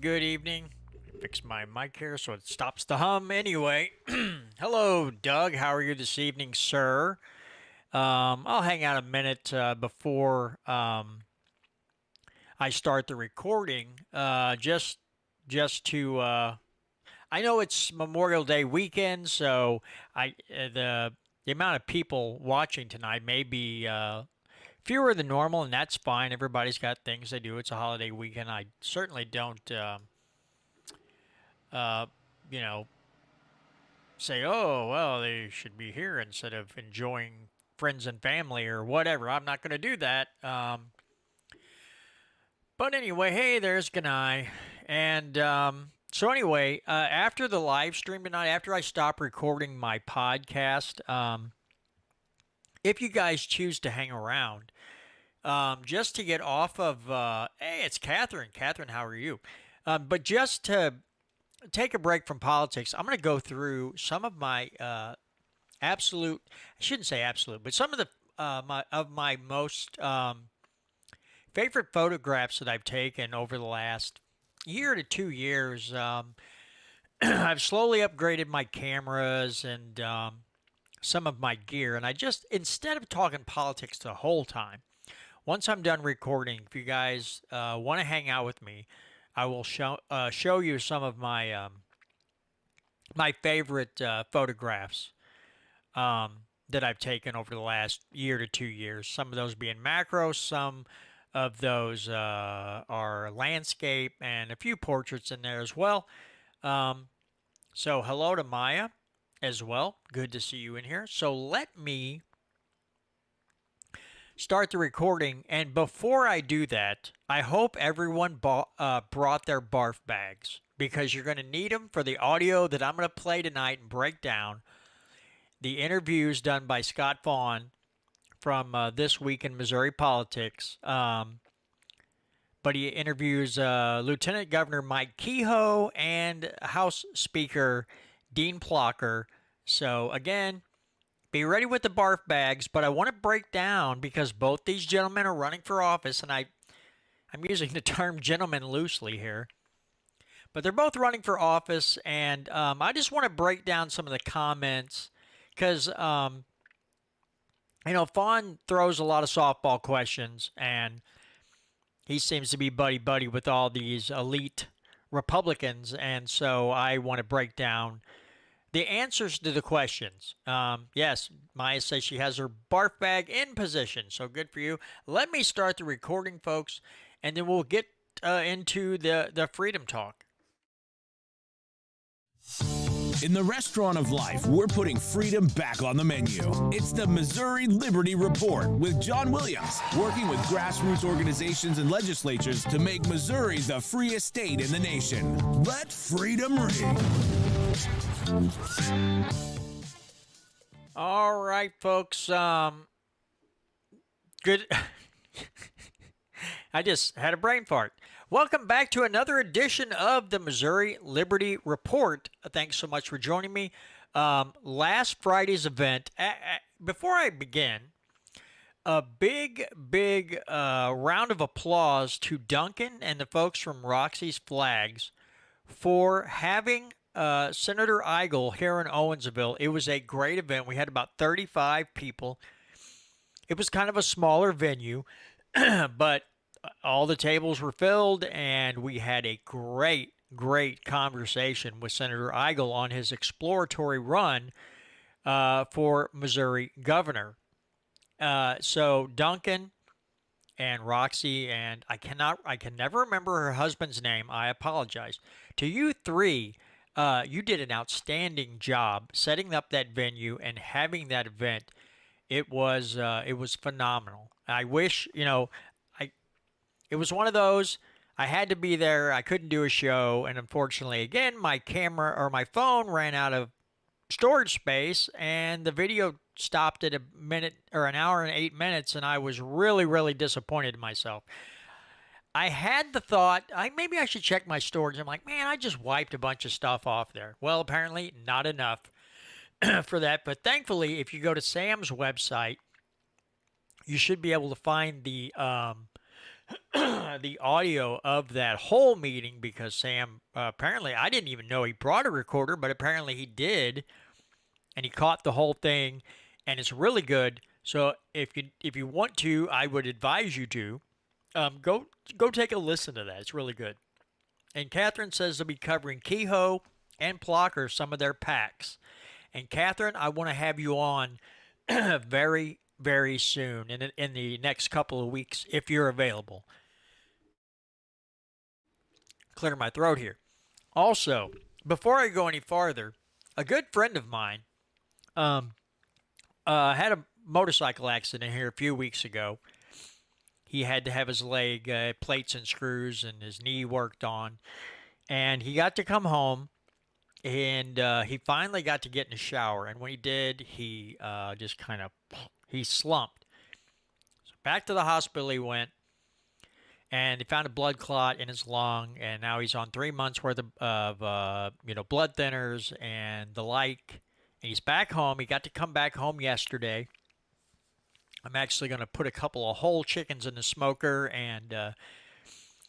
Good evening. Fix my mic here so it stops the hum. Anyway, hello, Doug. How are you this evening, sir? I'll hang out a minute before I start the recording. Just to I know it's Memorial Day weekend, so the amount of people watching tonight may be fewer than normal, and that's fine. Everybody's got things they do. It's a holiday weekend. I certainly don't. Uh, you know, say, oh, well, they should be here instead of enjoying friends and family or whatever. I'm not going to do that. But anyway, hey, there's Ganai. And so, anyway, after the live stream tonight, after I stop recording my podcast, if you guys choose to hang around, just to get off of, hey, it's Catherine. Catherine, how are you? But just to take a break from politics, I'm going to go through some of my absolute, I shouldn't say absolute, but some of my most favorite photographs that I've taken over the last year to 2 years. I've slowly upgraded my cameras and some of my gear, and I just, instead of talking politics the whole time, once I'm done recording, if you guys want to hang out with me, I will show you some of my favorite photographs that I've taken over the last year to 2 years. Some of those being macro, some of those are landscape, and a few portraits in there as well. So hello to Maya as well. Good to see you in here. So let me start the recording. And before I do that, I hope everyone brought their barf bags because you're going to need them for the audio that I'm going to play tonight and break down. The interviews done by Scott Vaughn from This Week in Missouri Politics. But he interviews Lieutenant Governor Mike Kehoe and House Speaker Dean Plocher. So, again, be ready with the barf bags, but I want to break down because both these gentlemen are running for office, and I'm using the term gentleman loosely here. But they're both running for office, and I just want to break down some of the comments because, Vaughn throws a lot of softball questions, and he seems to be buddy-buddy with all these elite Republicans, and so I want to break down the answers to the questions. Yes, Maya says she has her barf bag in position, so good for you. Let me start the recording, folks, and then we'll get into the freedom talk. In the restaurant of life, we're putting freedom back on the menu. It's the Missouri Liberty Report with John Williams, working with grassroots organizations and legislatures to make Missouri the freest state in the nation. Let freedom ring. All right, folks. Good. I just had a brain fart. Welcome back to another edition of the Missouri Liberty Report. Thanks so much for joining me. Last Friday's event, before I begin, a big round of applause to Duncan and the folks from Roxy's Flags for having Senator Eigel here in Owensville. It was a great event. We had about 35 people. It was kind of a smaller venue, but all the tables were filled, and we had a great conversation with Senator Eigel on his exploratory run for Missouri governor. So Duncan and Roxy, and I can never remember her husband's name. I apologize. To you three, you did an outstanding job setting up that venue and having that event. It was phenomenal. I wish, it was one of those, I had to be there. I couldn't do a show. And unfortunately, again, my camera or my phone ran out of storage space and the video stopped at a minute or an hour and 8 minutes. And I was really disappointed in myself. I had the thought, maybe I should check my storage. I'm like, man, I just wiped a bunch of stuff off there. Well, apparently not enough for that. But thankfully, if you go to Sam's website, you should be able to find the the audio of that whole meeting because Sam apparently I didn't even know he brought a recorder, but apparently he did, and he caught the whole thing, and it's really good. So if you want to, I would advise you to go take a listen to that. It's really good. And Catherine says they'll be covering Kehoe and Plocher, some of their packs. And Catherine, I want to have you on very, very soon in the next couple of weeks if you're available. Clear my throat here. Also, before I go any farther, a good friend of mine um, had a motorcycle accident here a few weeks ago. He had to have his leg plates and screws and his knee worked on, and he got to come home. And he finally got to get in the shower, and when he did, he just kind of he slumped. So back to the hospital he went, and they found a blood clot in his lung, and now he's on 3 months worth of blood thinners and the like. And he's back home. He got to come back home yesterday. I'm actually going to put a couple of whole chickens in the smoker and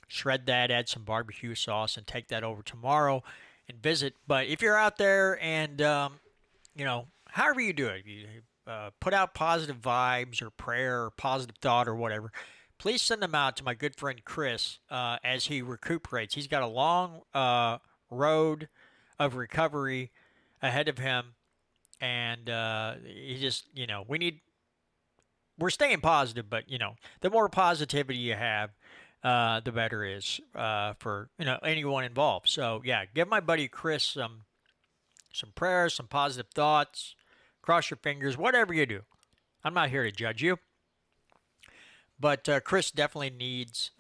shred that, add some barbecue sauce, and take that over tomorrow and visit. But if you're out there and however you do it, you put out positive vibes or prayer or positive thought or whatever, please send them out to my good friend Chris as he recuperates. He's got a long road of recovery ahead of him, and he just, we're staying positive, but the more positivity you have, the better it is for anyone involved. So yeah, give my buddy Chris some prayers, some positive thoughts. Cross your fingers, whatever you do. I'm not here to judge you, but Chris definitely needs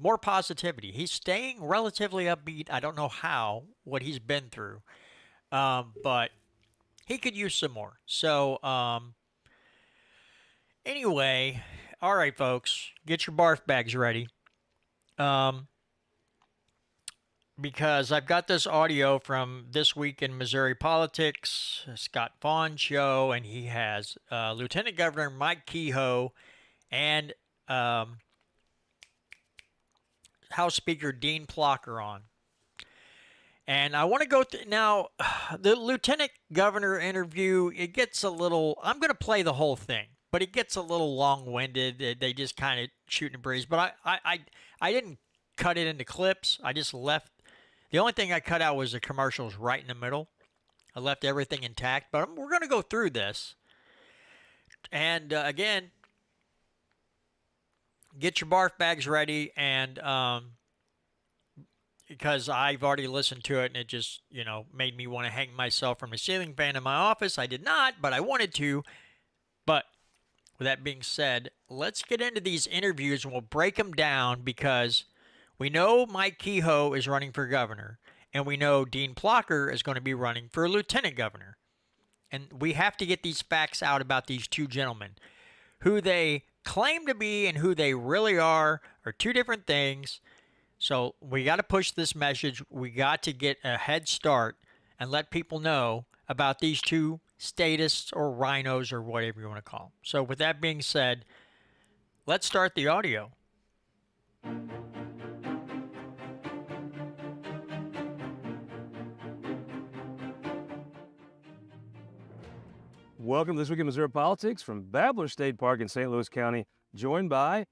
more positivity. He's staying relatively upbeat. I don't know how, what he's been through, but he could use some more. So anyway, all right, folks, get your barf bags ready. Because I've got this audio from This Week in Missouri Politics, Scott Vaughn's show, and he has Lieutenant Governor Mike Kehoe and House Speaker Dean Plocher on. And I want to go through now. The Lieutenant Governor interview, it gets a little. I'm going to play the whole thing, but it gets a little long-winded. They just kind of shoot and breeze. But I didn't cut it into clips. I just left. The only thing I cut out was the commercials right in the middle. I left everything intact. But we're going to go through this. And again, get your barf bags ready, and because I've already listened to it, and it just made me want to hang myself from the ceiling fan in my office. I did not, but I wanted to. But with that being said, let's get into these interviews and we'll break them down because we know Mike Kehoe is running for governor, and we know Dean Plocher is going to be running for lieutenant governor. And we have to get these facts out about these two gentlemen. Who they claim to be and who they really are two different things. So we got to push this message. We got to get a head start and let people know about these two statists or rhinos or whatever you want to call them. So with that being said, let's start the audio. Welcome to This Week in Missouri Politics from Babbler State Park in St. Louis County, joined by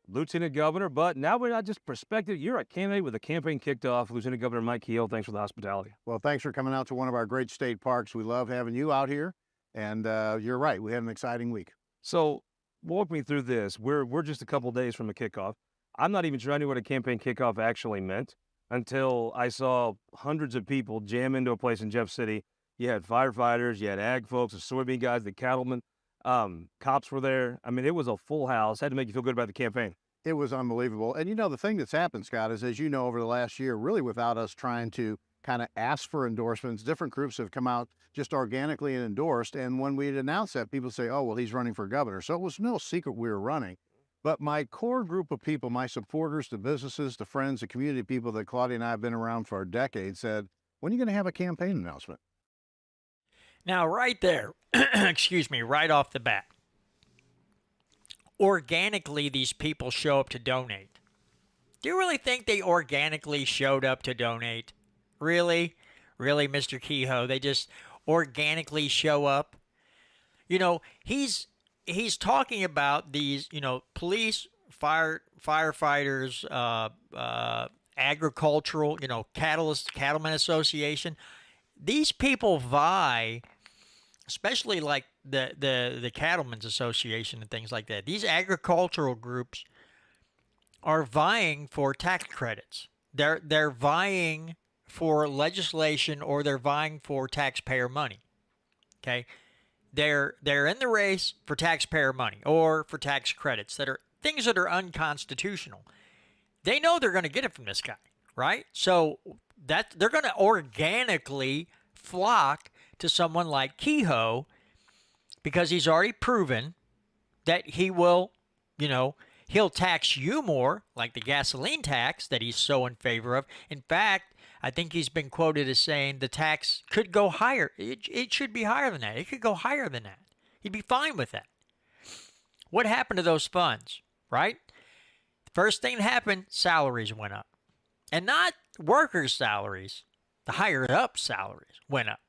Lieutenant Governor, but now we're not just perspective. You're a candidate with a campaign kicked off. Lieutenant Governor Mike Kehoe, thanks for the hospitality. Well, thanks for coming out to one of our great state parks. We love having you out here, and you're right. We had an exciting week. So walk me through this. We're just a couple days from a kickoff. I'm not even sure I knew what a campaign kickoff actually meant until I saw hundreds of people jam into a place in Jeff City. You had firefighters, you had ag folks, the soybean guys, the cattlemen, cops were there. I mean, it was a full house. Had to make you feel good about the campaign. It was unbelievable. And the thing that's happened, Scott, is as you know, over the last year, really without us trying to kind of ask for endorsements, different groups have come out just organically and endorsed. And when we had announced that, people say, oh, well, he's running for governor. So it was no secret we were running. But my core group of people, my supporters, the businesses, the friends, the community people that Claudia and I have been around for decades said, when are you going to have a campaign announcement? Now, right there, excuse me, right off the bat, organically, these people show up to donate. Do you really think they organically showed up to donate? Really? Really, Mr. Kehoe? They just organically show up? He's talking about these, police, firefighters, agricultural, cattlemen association. These people vie, especially like the cattlemen's association and things like that. These agricultural groups are vying for tax credits. They're vying for legislation, or they're vying for taxpayer money. Okay? They're in the race for taxpayer money or for tax credits that are things that are unconstitutional. They know they're going to get it from this guy, right? So that they're going to organically flock to someone like Kehoe because he's already proven that he will, he'll tax you more, like the gasoline tax that he's so in favor of. In fact, I think he's been quoted as saying the tax could go higher. It should be higher than that. It could go higher than that. He'd be fine with that. What happened to those funds, right? The first thing that happened, salaries went up. And not workers' salaries. The higher up salaries went up.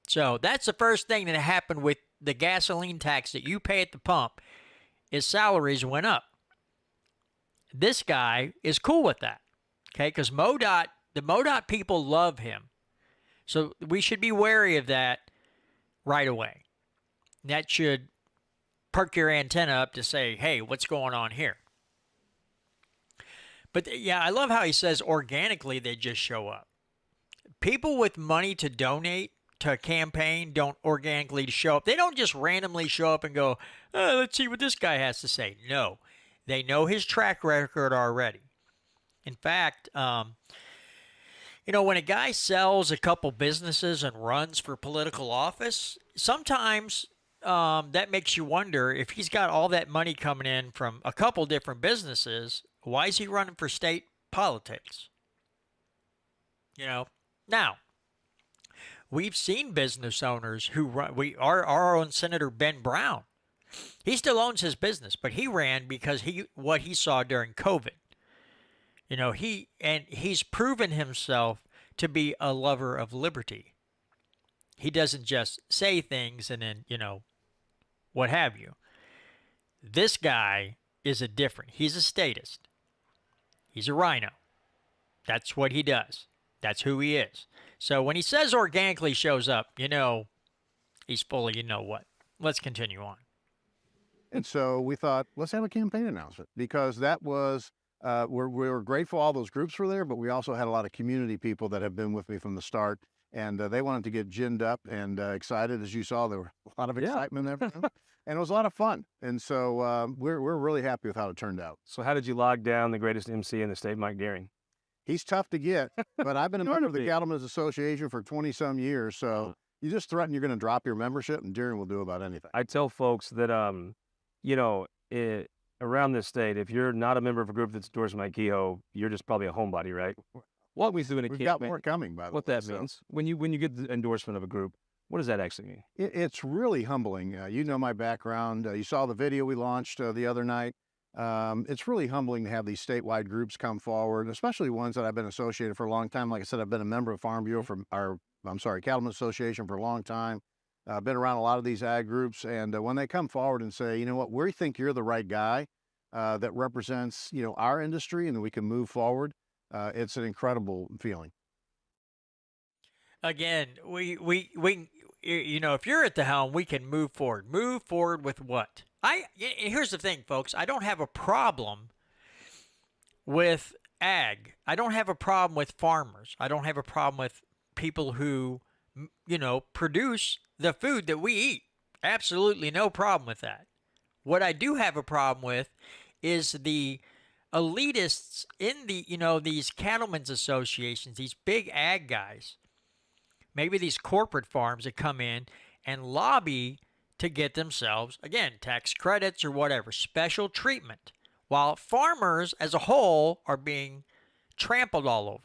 So that's the first thing that happened with the gasoline tax that you pay at the pump, is salaries went up. This guy is cool with that, okay? Because the MoDOT people love him. So we should be wary of that right away. That should perk your antenna up to say, hey, what's going on here? But yeah, I love how he says organically they just show up. People with money to donate to a campaign don't organically show up. They don't just randomly show up and go, let's see what this guy has to say. No, they know his track record already. In fact, when a guy sells a couple businesses and runs for political office, sometimes that makes you wonder if he's got all that money coming in from a couple different businesses, why is he running for state politics? Now, we've seen business owners who run. Our own Senator Ben Brown, he still owns his business, but he ran because what he saw during COVID. He's proven himself to be a lover of liberty. He doesn't just say things and then, what have you. This guy is he's a statist. He's a rhino. That's what he does. That's who he is. So when he says organically shows up, he's full of what. Let's continue on. And so we thought, let's have a campaign announcement, because that was, we were grateful all those groups were there, but we also had a lot of community people that have been with me from the start, and they wanted to get ginned up and excited. As you saw, there were a lot of excitement and everything, and it was a lot of fun. And so we're really happy with how it turned out. So how did you log down the greatest MC in the state, Mike Deering? He's tough to get, but I've been a member of the Cattlemen's Association for 20-some years, so you just threaten you're going to drop your membership, and Deering will do about anything. I tell folks that, around this state, if you're not a member of a group that's endorsed Mike Kehoe, you're just probably a homebody, right? Walk me through We've got more coming, by the way. What that means. When you get the endorsement of a group, what does that actually mean? It's really humbling. You know my background. You saw the video we launched the other night. It's really humbling to have these statewide groups come forward, especially ones that I've been associated for a long time. Like I said, I've been a member of Farm Bureau Cattlemen's Association for a long time. I've been around a lot of these ag groups, and when they come forward and say, you know what, we think you're the right guy that represents, our industry and that we can move forward, it's an incredible feeling. Again, we if you're at the helm, we can move forward. Move forward with what? Here's the thing, folks. I don't have a problem with ag. I don't have a problem with farmers. I don't have a problem with people who, produce the food that we eat. Absolutely no problem with that. What I do have a problem with is the elitists in these cattlemen's associations, these big ag guys, maybe these corporate farms that come in and lobby to get themselves, again, tax credits or whatever, special treatment, while farmers as a whole are being trampled all over.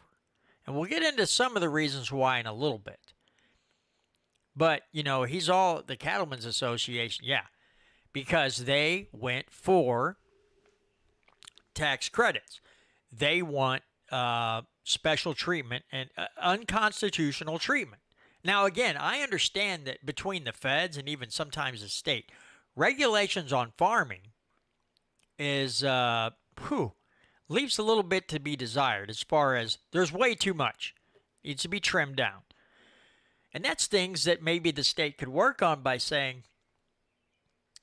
And we'll get into some of the reasons why in a little bit. But, he's all the Cattlemen's Association, yeah, because they went for tax credits. they want special treatment and unconstitutional treatment. Now, again, I understand that between the feds and even sometimes the state, regulations on farming is leaves a little bit to be desired as far as there's way too much. Needs to be trimmed down. And that's things that maybe the state could work on by saying,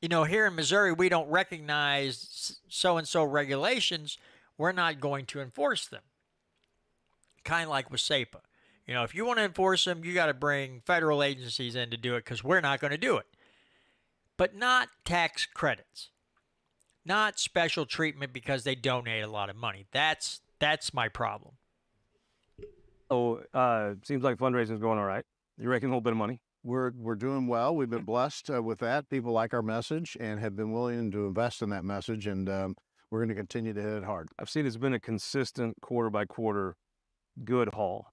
here in Missouri, we don't recognize so-and-so regulations. We're not going to enforce them. Kind of like with SEPA. If you want to enforce them, you got to bring federal agencies in to do it because we're not going to do it. But not tax credits. Not special treatment because they donate a lot of money. That's my problem. Oh, seems like fundraising is going all right. You're making a little bit of money. We're doing well. We've been blessed with that. People like our message and have been willing to invest in that message, and we're going to continue to hit it hard. I've seen it's been a consistent quarter by quarter good haul.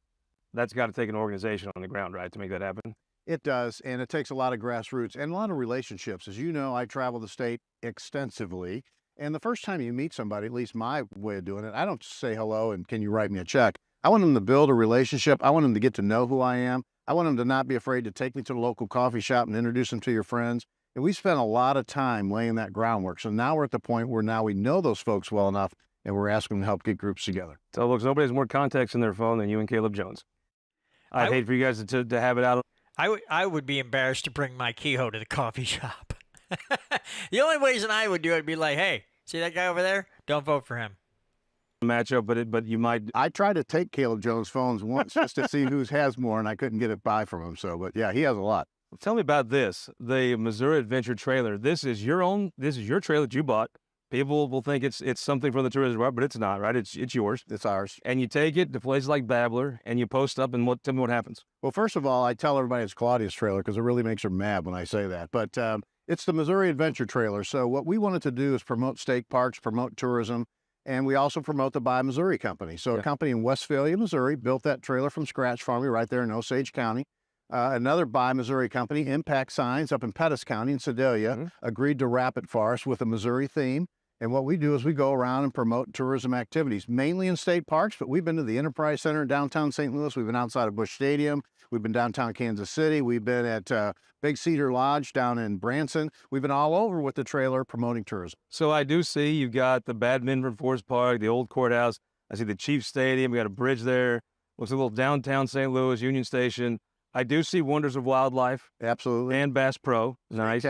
That's got to take an organization on the ground, right, to make that happen? It does, and it takes a lot of grassroots and a lot of relationships. As you know, I travel the state extensively, and the first time you meet somebody, at least my way of doing it, I don't say hello and can you write me a check. I want them to build a relationship. I want them to get to know who I am. I want them to not be afraid to take me to the local coffee shop and introduce them to your friends. And we spent a lot of time laying that groundwork. So now we're at the point where now we know those folks well enough, and we're asking them to help get groups together. So, look, nobody has more contacts in their phone than you and Caleb Jones. I'd hate for you guys to have it out. I would be embarrassed to bring my Kehoe to the coffee shop. The only reason I would do it would be like, hey, see that guy over there? Don't vote for him. Matchup, but you might. I tried to take Caleb Jones' phones once just to see who has more, and I couldn't get it by from him. So, but yeah, he has a lot. Tell me about this, the Missouri Adventure trailer. This is your trailer that you bought. People will think it's something from the tourism board, but it's not, right? It's yours. It's ours. And you take it to places like Babbler, and you post up, and tell me what happens. Well, first of all, I tell everybody it's Claudia's trailer because it really makes her mad when I say that. But it's the Missouri Adventure trailer. So what we wanted to do is promote state parks, promote tourism, and we also promote the Buy Missouri Company. So a company in Westphalia, Missouri, built that trailer from scratch for me right there in Osage County. Another Buy Missouri Company, Impact Signs, up in Pettis County in Sedalia, agreed to wrap it for us with a Missouri theme. And what we do is we go around and promote tourism activities, mainly in state parks, but we've been to the Enterprise Center in downtown St. Louis. We've been outside of Busch Stadium. We've been downtown Kansas City. We've been at Big Cedar Lodge down in Branson. We've been all over with the trailer promoting tourism. So I do see you've got the Badminton Forest Park, the old courthouse. I see the Chiefs Stadium. We got a bridge there. Looks a little downtown St. Louis, Union Station. I do see Wonders of Wildlife. Absolutely. And Bass Pro. Nice.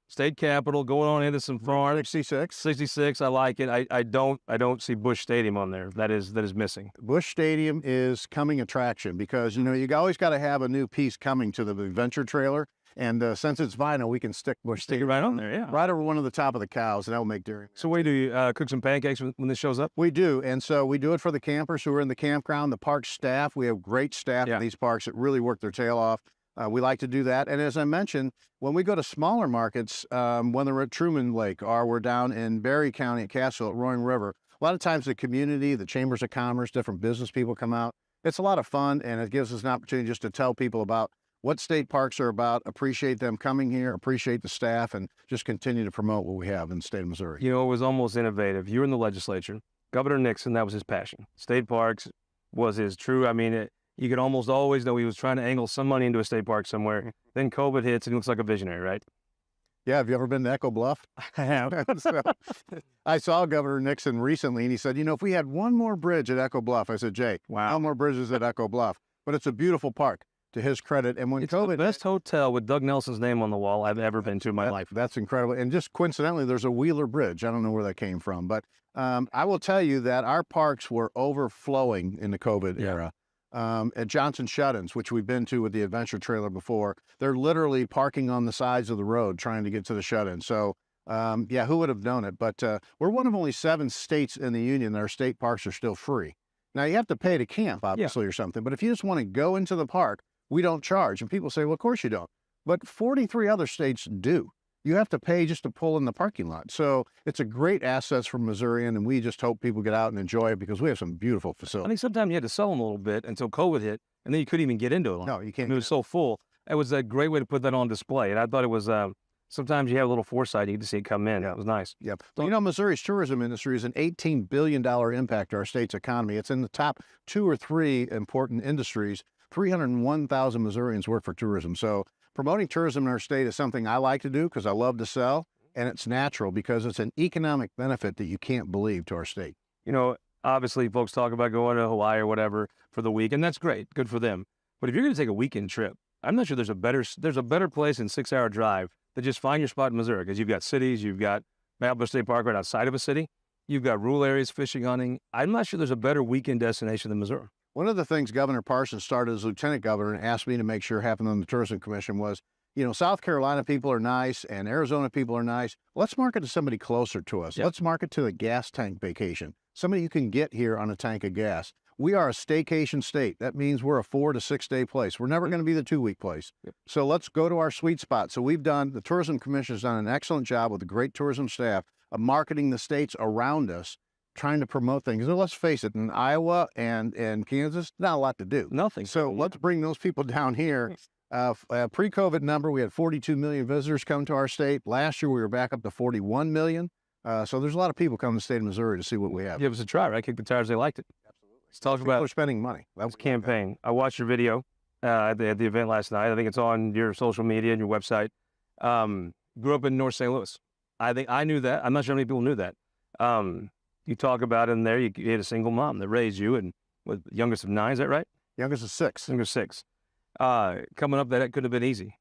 State Capitol, going on into some farms. 66, I like it. I don't see Busch Stadium on there. That is missing. Busch Stadium is coming attraction because, you always got to have a new piece coming to the adventure trailer. And since it's vinyl, we can stick Busch Stadium right on there, yeah. Right over one of the top of the cows, and that will make dairy. So do you cook some pancakes when this shows up? We do, and so we do it for the campers who are in the campground, the park staff. We have great staff in these parks that really work their tail off. We like to do that. And as I mentioned, when we go to smaller markets, when they're at Truman Lake or we're down in Berry County at Cassville at Roaring River, a lot of times the community, the chambers of commerce, different business people come out. It's a lot of fun, and it gives us an opportunity just to tell people about what state parks are about, appreciate them coming here, appreciate the staff, and just continue to promote what we have in the state of Missouri. It was almost innovative. You were in the legislature. Governor Nixon, that was his passion. State parks was his true, you could almost always know he was trying to angle some money into a state park somewhere. Then COVID hits and he looks like a visionary, right? Yeah. Have you ever been to Echo Bluff? I have. So, I saw Governor Nixon recently, and he said, if we had one more bridge at Echo Bluff, I said, Jay, no more bridges at Echo Bluff. But it's a beautiful park, to his credit. And when it's COVID, the best hotel with Doug Nelson's name on the wall I've ever been to in my life. That's incredible. And just coincidentally, there's a Wheeler Bridge. I don't know where that came from, but I will tell you that our parks were overflowing in the COVID era. At Johnson Shut-ins, which we've been to with the adventure trailer before, they're literally parking on the sides of the road trying to get to the shut-in. So, who would have known it? But we're one of only 7 states in the union that our state parks are still free. Now, you have to pay to camp, obviously, or something. But if you just want to go into the park, we don't charge. And people say, well, of course you don't. But 43 other states do. You have to pay just to pull in the parking lot. So it's a great asset for Missourian, and we just hope people get out and enjoy it because we have some beautiful facilities. Sometimes you had to sell them a little bit until COVID hit, and then you couldn't even get into it. No, you can't. It was so full. It was a great way to put that on display, and I thought it was sometimes you have a little foresight. You get to see it come in. It was nice. Yep. Well, you know, Missouri's tourism industry is an $18 billion impact to our state's economy. It's in the top 2 or 3 important industries. 301,000 Missourians work for tourism. So promoting tourism in our state is something I like to do because I love to sell, and it's natural because it's an economic benefit that you can't believe to our state. You know, obviously folks talk about going to Hawaii or whatever for the week, and that's great. Good for them. But if you're going to take a weekend trip, I'm not sure there's a better place in 6-hour drive to just find your spot in Missouri, because you've got cities, you've got Malibu State Park right outside of a city, you've got rural areas, fishing, hunting. I'm not sure there's a better weekend destination than Missouri. One of the things Governor Parsons started as lieutenant governor and asked me to make sure happened on the Tourism Commission was, you know, South Carolina people are nice and Arizona people are nice. Let's market to somebody closer to us. Yep. Let's market to a gas tank vacation, somebody you can get here on a tank of gas. We are a staycation state. That means we're a 4 to 6 day place. We're never going to be the 2-week place. Yep. So let's go to our sweet spot. So the Tourism Commission has done an excellent job with a great tourism staff of marketing the states around us, trying to promote things. And let's face it, in Iowa and Kansas, not a lot to do. Nothing. So let's bring those people down here. Pre-COVID number, we had 42 million visitors come to our state. Last year, we were back up to 41 million. So there's a lot of people coming to the state of Missouri to see what we have. Give us a try, right? Kick the tires. They liked it. Absolutely. Let's talk People about are spending money. this campaign. I watched your video at the event last night. I think it's on your social media and your website. Grew up in North St. Louis. I think I knew that. I'm not sure how many people knew that. You talk about in there, you had a single mom that raised you, and with youngest of 9, is that right? Youngest is 6. Youngest 6. Coming up, that could have been easy.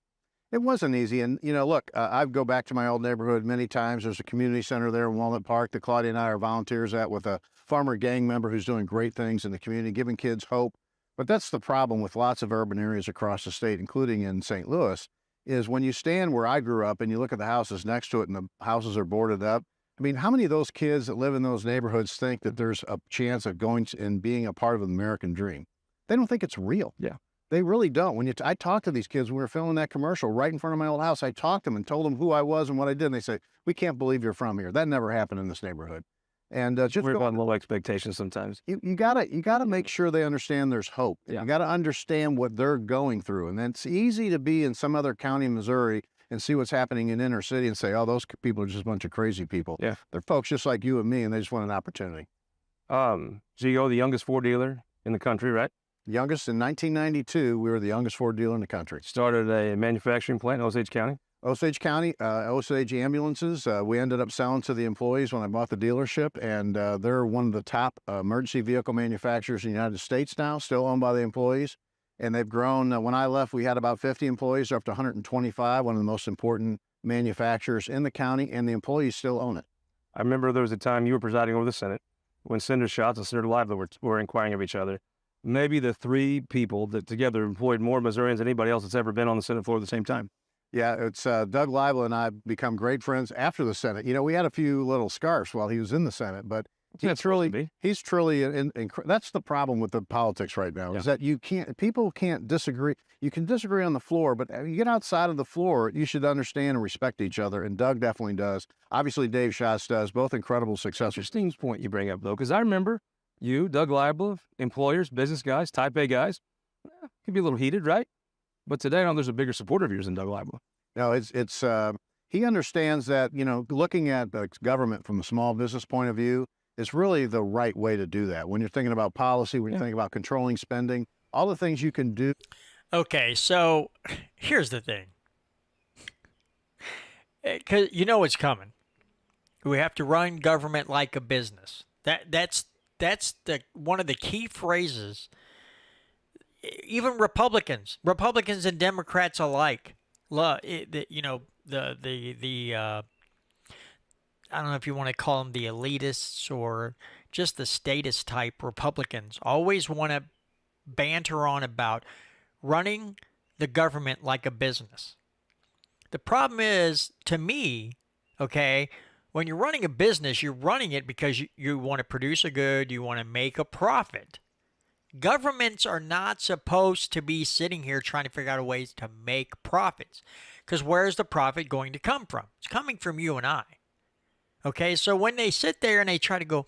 It wasn't easy. And, you know, look, I go back to my old neighborhood many times. There's a community center there in Walnut Park that Claudia and I are volunteers at, with a farmer gang member who's doing great things in the community, giving kids hope. But that's the problem with lots of urban areas across the state, including in St. Louis, is when you stand where I grew up and you look at the houses next to it and the houses are boarded up. I mean, how many of those kids that live in those neighborhoods think that there's a chance of going and being a part of the American dream? They don't think it's real. Yeah. They really don't. When I talked to these kids when we were filming that commercial right in front of my old house, I talked to them and told them who I was and what I did. And they say, "We can't believe you're from here. That never happened in this neighborhood." And just We're on low expectations sometimes. you gotta make sure they understand there's hope. Yeah. You gotta understand what they're going through. And then it's easy to be in some other county in Missouri and see what's happening in inner city and say, "Oh, those people are just a bunch of crazy people." Yeah. They're folks just like you and me, and they just want an opportunity. Geo, the youngest Ford dealer in the country, right? Youngest in 1992, we were the youngest Ford dealer in the country. Started a manufacturing plant in Osage County. Osage County, Osage ambulances. We ended up selling to the employees when I bought the dealership, and they're one of the top emergency vehicle manufacturers in the United States now, still owned by the employees. And they've grown. When I left, we had about 50 employees. They're up to 125, one of the most important manufacturers in the county, and the employees still own it. I remember there was a time you were presiding over the Senate when Senator Schatz and Senator Lively were inquiring of each other. Maybe the 3 people that together employed more Missourians than anybody else that's ever been on the Senate floor at the same time. Yeah, it's Doug Lively and I become great friends after the Senate. You know, we had a few little scarfs while he was in the Senate, but he's truly, that's the problem with the politics right now, is that people can't disagree. You can disagree on the floor, but you get outside of the floor, you should understand and respect each other. And Doug definitely does. Obviously, Dave Schatz does, both incredible successors. Interesting point you bring up, though, because I remember you, Doug Lively, employers, business guys, type A guys, could be a little heated, right? But today, I know there's a bigger supporter of yours than Doug Lively. No, he understands that, you know, looking at the government from a small business point of view is really the right way to do that. When you're thinking about policy, when you're thinking about controlling spending, all the things you can do. Okay, so here's the thing. 'Cause you know what's coming. We have to run government like a business. That's one of the key phrases. Even Republicans and Democrats alike, I don't know if you want to call them the elitists or just the statist type Republicans, always want to banter on about running the government like a business. The problem is, to me, okay, when you're running a business, you're running it because you want to produce a good, you want to make a profit. Governments are not supposed to be sitting here trying to figure out ways to make profits, because where's the profit going to come from? It's coming from you and I. Okay, so when they sit there and they try to go,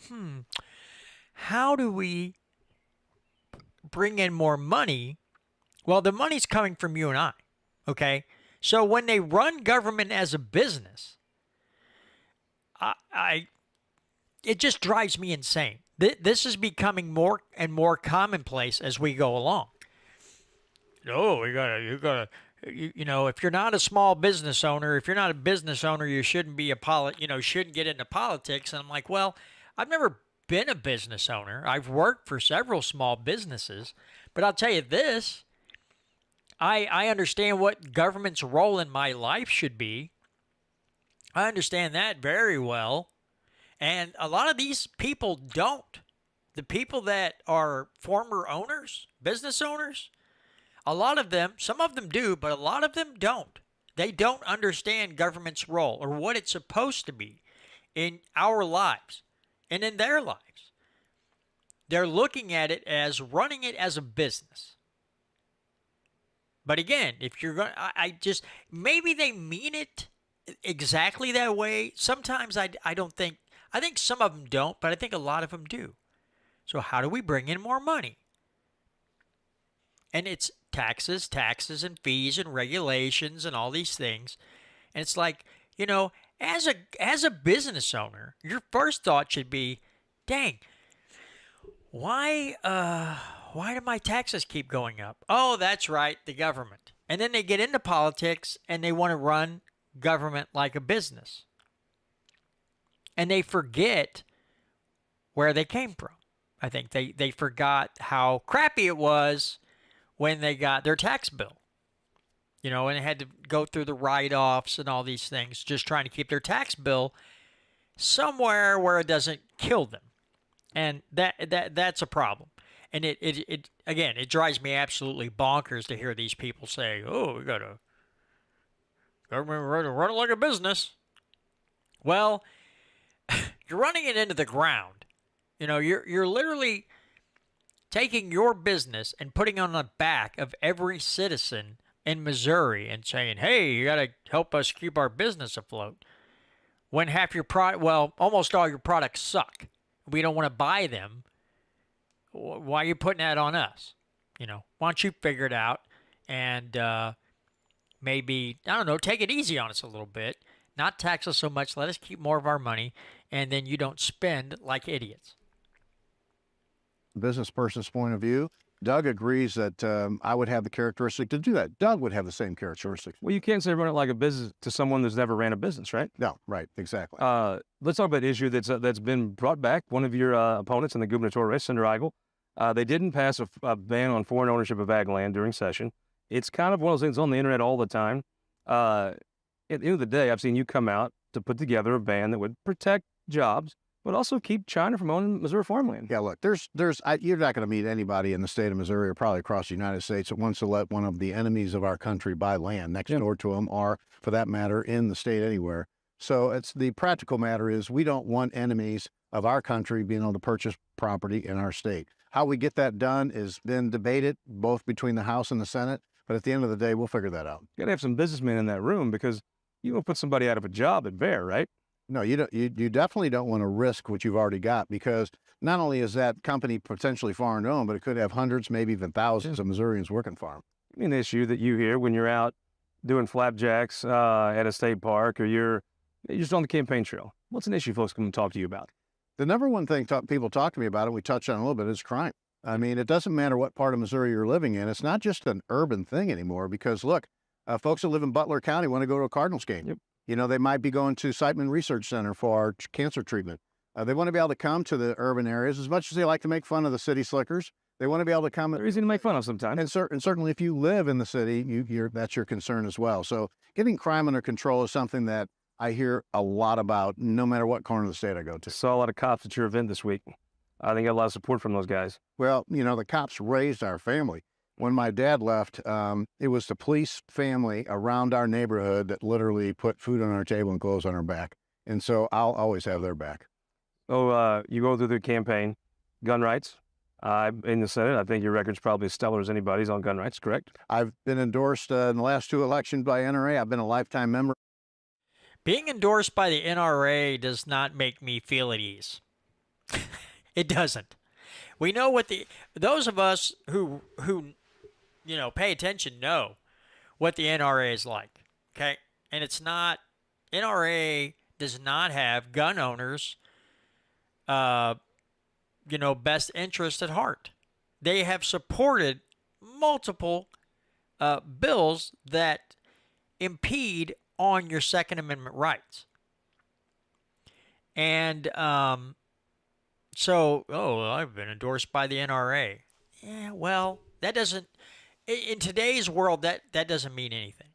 how do we bring in more money? Well, the money's coming from you and I. Okay, So when they run government as a business, I it just drives me insane. This is becoming more and more commonplace as we go along. Oh, you know, if you're not a small business owner, if you're not a business owner, you shouldn't be shouldn't get into politics. And I'm like, well, I've never been a business owner. I've worked for several small businesses, but I'll tell you this, I understand what government's role in my life should be. I understand that very well. And a lot of these people don't. The people that are former owners, business owners, a lot of them, some of them do, but a lot of them don't. They don't understand government's role or what it's supposed to be in our lives and in their lives. They're looking at it as running it as a business. But again, if you're going, I just, maybe they mean it exactly that way. Sometimes I don't think, I think some of them don't, but I think a lot of them do. So how do we bring in more money? And it's taxes and fees and regulations and all these things. And it's like, you know, as a business owner, your first thought should be, dang, why do my taxes keep going up? Oh, that's right, the government. And then they get into politics and they want to run government like a business. And they forget where they came from. I think they forgot how crappy it was when they got their tax bill. You know, and they had to go through the write-offs and all these things, just trying to keep their tax bill somewhere where it doesn't kill them. And that's a problem. And it again, it drives me absolutely bonkers to hear these people say, "Oh, we got to government run it like a business." Well, you're running it into the ground. You know, you're literally taking your business and putting it on the back of every citizen in Missouri and saying, "Hey, you got to help us keep our business afloat." When half your almost all your products suck. We don't want to buy them. Why are you putting that on us? You know, why don't you figure it out and maybe, I don't know, take it easy on us a little bit, not tax us so much, let us keep more of our money, and then you don't spend like idiots. Business person's point of view, Doug agrees that I would have the characteristic to do that. Doug would have the same characteristics. Well, you can't say run it like a business to someone that's never ran a business, right? No, right, exactly. Let's talk about an issue that's been brought back. One of your opponents in the gubernatorial race, Senator Eigel, they didn't pass a ban on foreign ownership of ag land during session. It's kind of one of those things on the internet all the time. At the end of the day, I've seen you come out to put together a ban that would protect jobs, but also keep China from owning Missouri farmland. Yeah, look, you're not going to meet anybody in the state of Missouri or probably across the United States that wants to let one of the enemies of our country buy land next door to them, or for that matter, in the state anywhere. So it's the practical matter is we don't want enemies of our country being able to purchase property in our state. How we get that done has been debated both between the House and the Senate, but at the end of the day, we'll figure that out. You got to have some businessmen in that room because you won't put somebody out of a job at Bear, right? No, you don't. You definitely don't want to risk what you've already got, because not only is that company potentially foreign owned, but it could have hundreds, maybe even thousands of Missourians working for them. I mean, an issue that you hear when you're out doing flapjacks at a state park, or you're just on the campaign trail. What's an issue folks come and talk to you about? The number one thing people talk to me about, and we touched on a little bit, is crime. I mean, it doesn't matter what part of Missouri you're living in. It's not just an urban thing anymore, because look, folks that live in Butler County want to go to a Cardinals game. Yep. You know, they might be going to Siteman Research Center for cancer treatment. They want to be able to come to the urban areas as much as they like to make fun of the city slickers. They want to be able to come. They're easy to make fun of sometimes. And certainly if you live in the city, that's your concern as well. So getting crime under control is something that I hear a lot about, no matter what corner of the state I go to. Saw a lot of cops at your event this week. I think got a lot of support from those guys. Well, you know, the cops raised our family. When my dad left, it was the police family around our neighborhood that literally put food on our table and clothes on our back. And so I'll always have their back. Oh, you go through the campaign, gun rights. In the Senate, I think your record's probably as stellar as anybody's on gun rights, correct? I've been endorsed in the last 2 elections by NRA. I've been a lifetime member. Being endorsed by the NRA does not make me feel at ease. It doesn't. We know what those of us who pay attention know what the NRA is like. Okay? And it's not, NRA does not have gun owners, uh, best interest at heart. They have supported multiple bills that impede on your Second Amendment rights. And I've been endorsed by the NRA. Yeah, well, that doesn't, in today's world, that doesn't mean anything.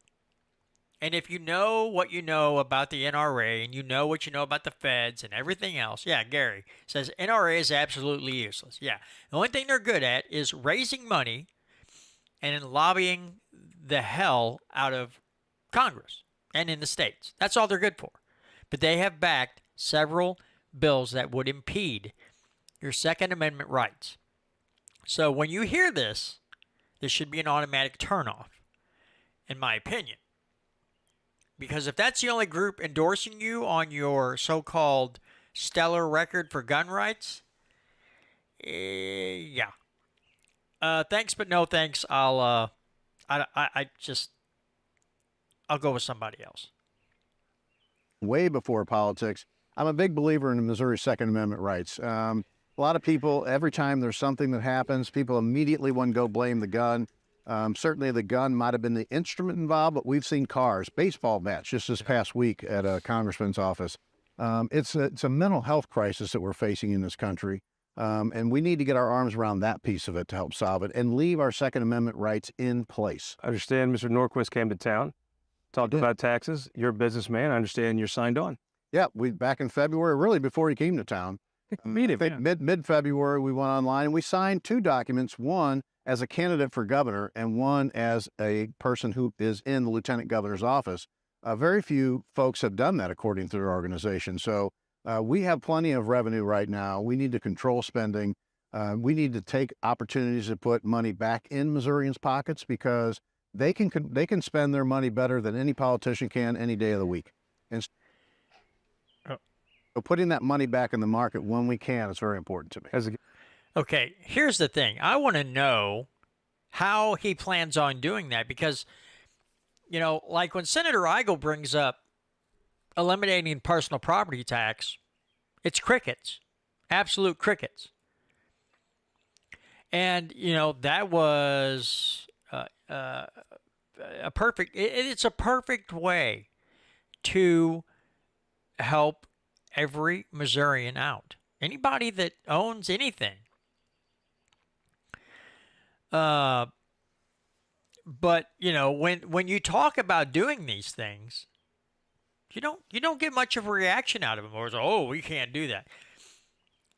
And if you know what you know about the NRA and you know what you know about the feds and everything else, yeah, Gary says NRA is absolutely useless. Yeah, the only thing they're good at is raising money and in lobbying the hell out of Congress and in the states. That's all they're good for. But they have backed several bills that would impede your Second Amendment rights. So when you hear this should be an automatic turnoff, in my opinion. Because if that's the only group endorsing you on your so-called stellar record for gun rights, yeah. Thanks, but no thanks. I'll go with somebody else. Way before politics, I'm a big believer in Missouri's Second Amendment rights. A lot of people, every time there's something that happens, people immediately want to go blame the gun. Certainly the gun might have been the instrument involved, but we've seen cars, baseball match just this past week at a congressman's office. It's a mental health crisis that we're facing in this country. And we need to get our arms around that piece of it to help solve it and leave our Second Amendment rights in place. I understand Mr. Norquist came to town, talked about taxes. You're a businessman. I understand you're signed on. Yeah, we back in February, really before he came to town. Meet him. I think mid-February, we went online and we signed 2 documents, one as a candidate for governor and one as a person who is in the lieutenant governor's office. Very few folks have done that according to their organization. So we have plenty of revenue right now. We need to control spending. We need to take opportunities to put money back in Missourians' pockets because they can spend their money better than any politician can any day of the week. And so putting that money back in the market when we can is very important to me. Okay, here's the thing. I want to know how he plans on doing that because, like when Senator Eigel brings up eliminating personal property tax, it's crickets, absolute crickets. And, that was a perfect, it's a perfect way to help every Missourian out. Anybody that owns anything. But, when you talk about doing these things, you don't get much of a reaction out of them. Or it's, oh, we can't do that.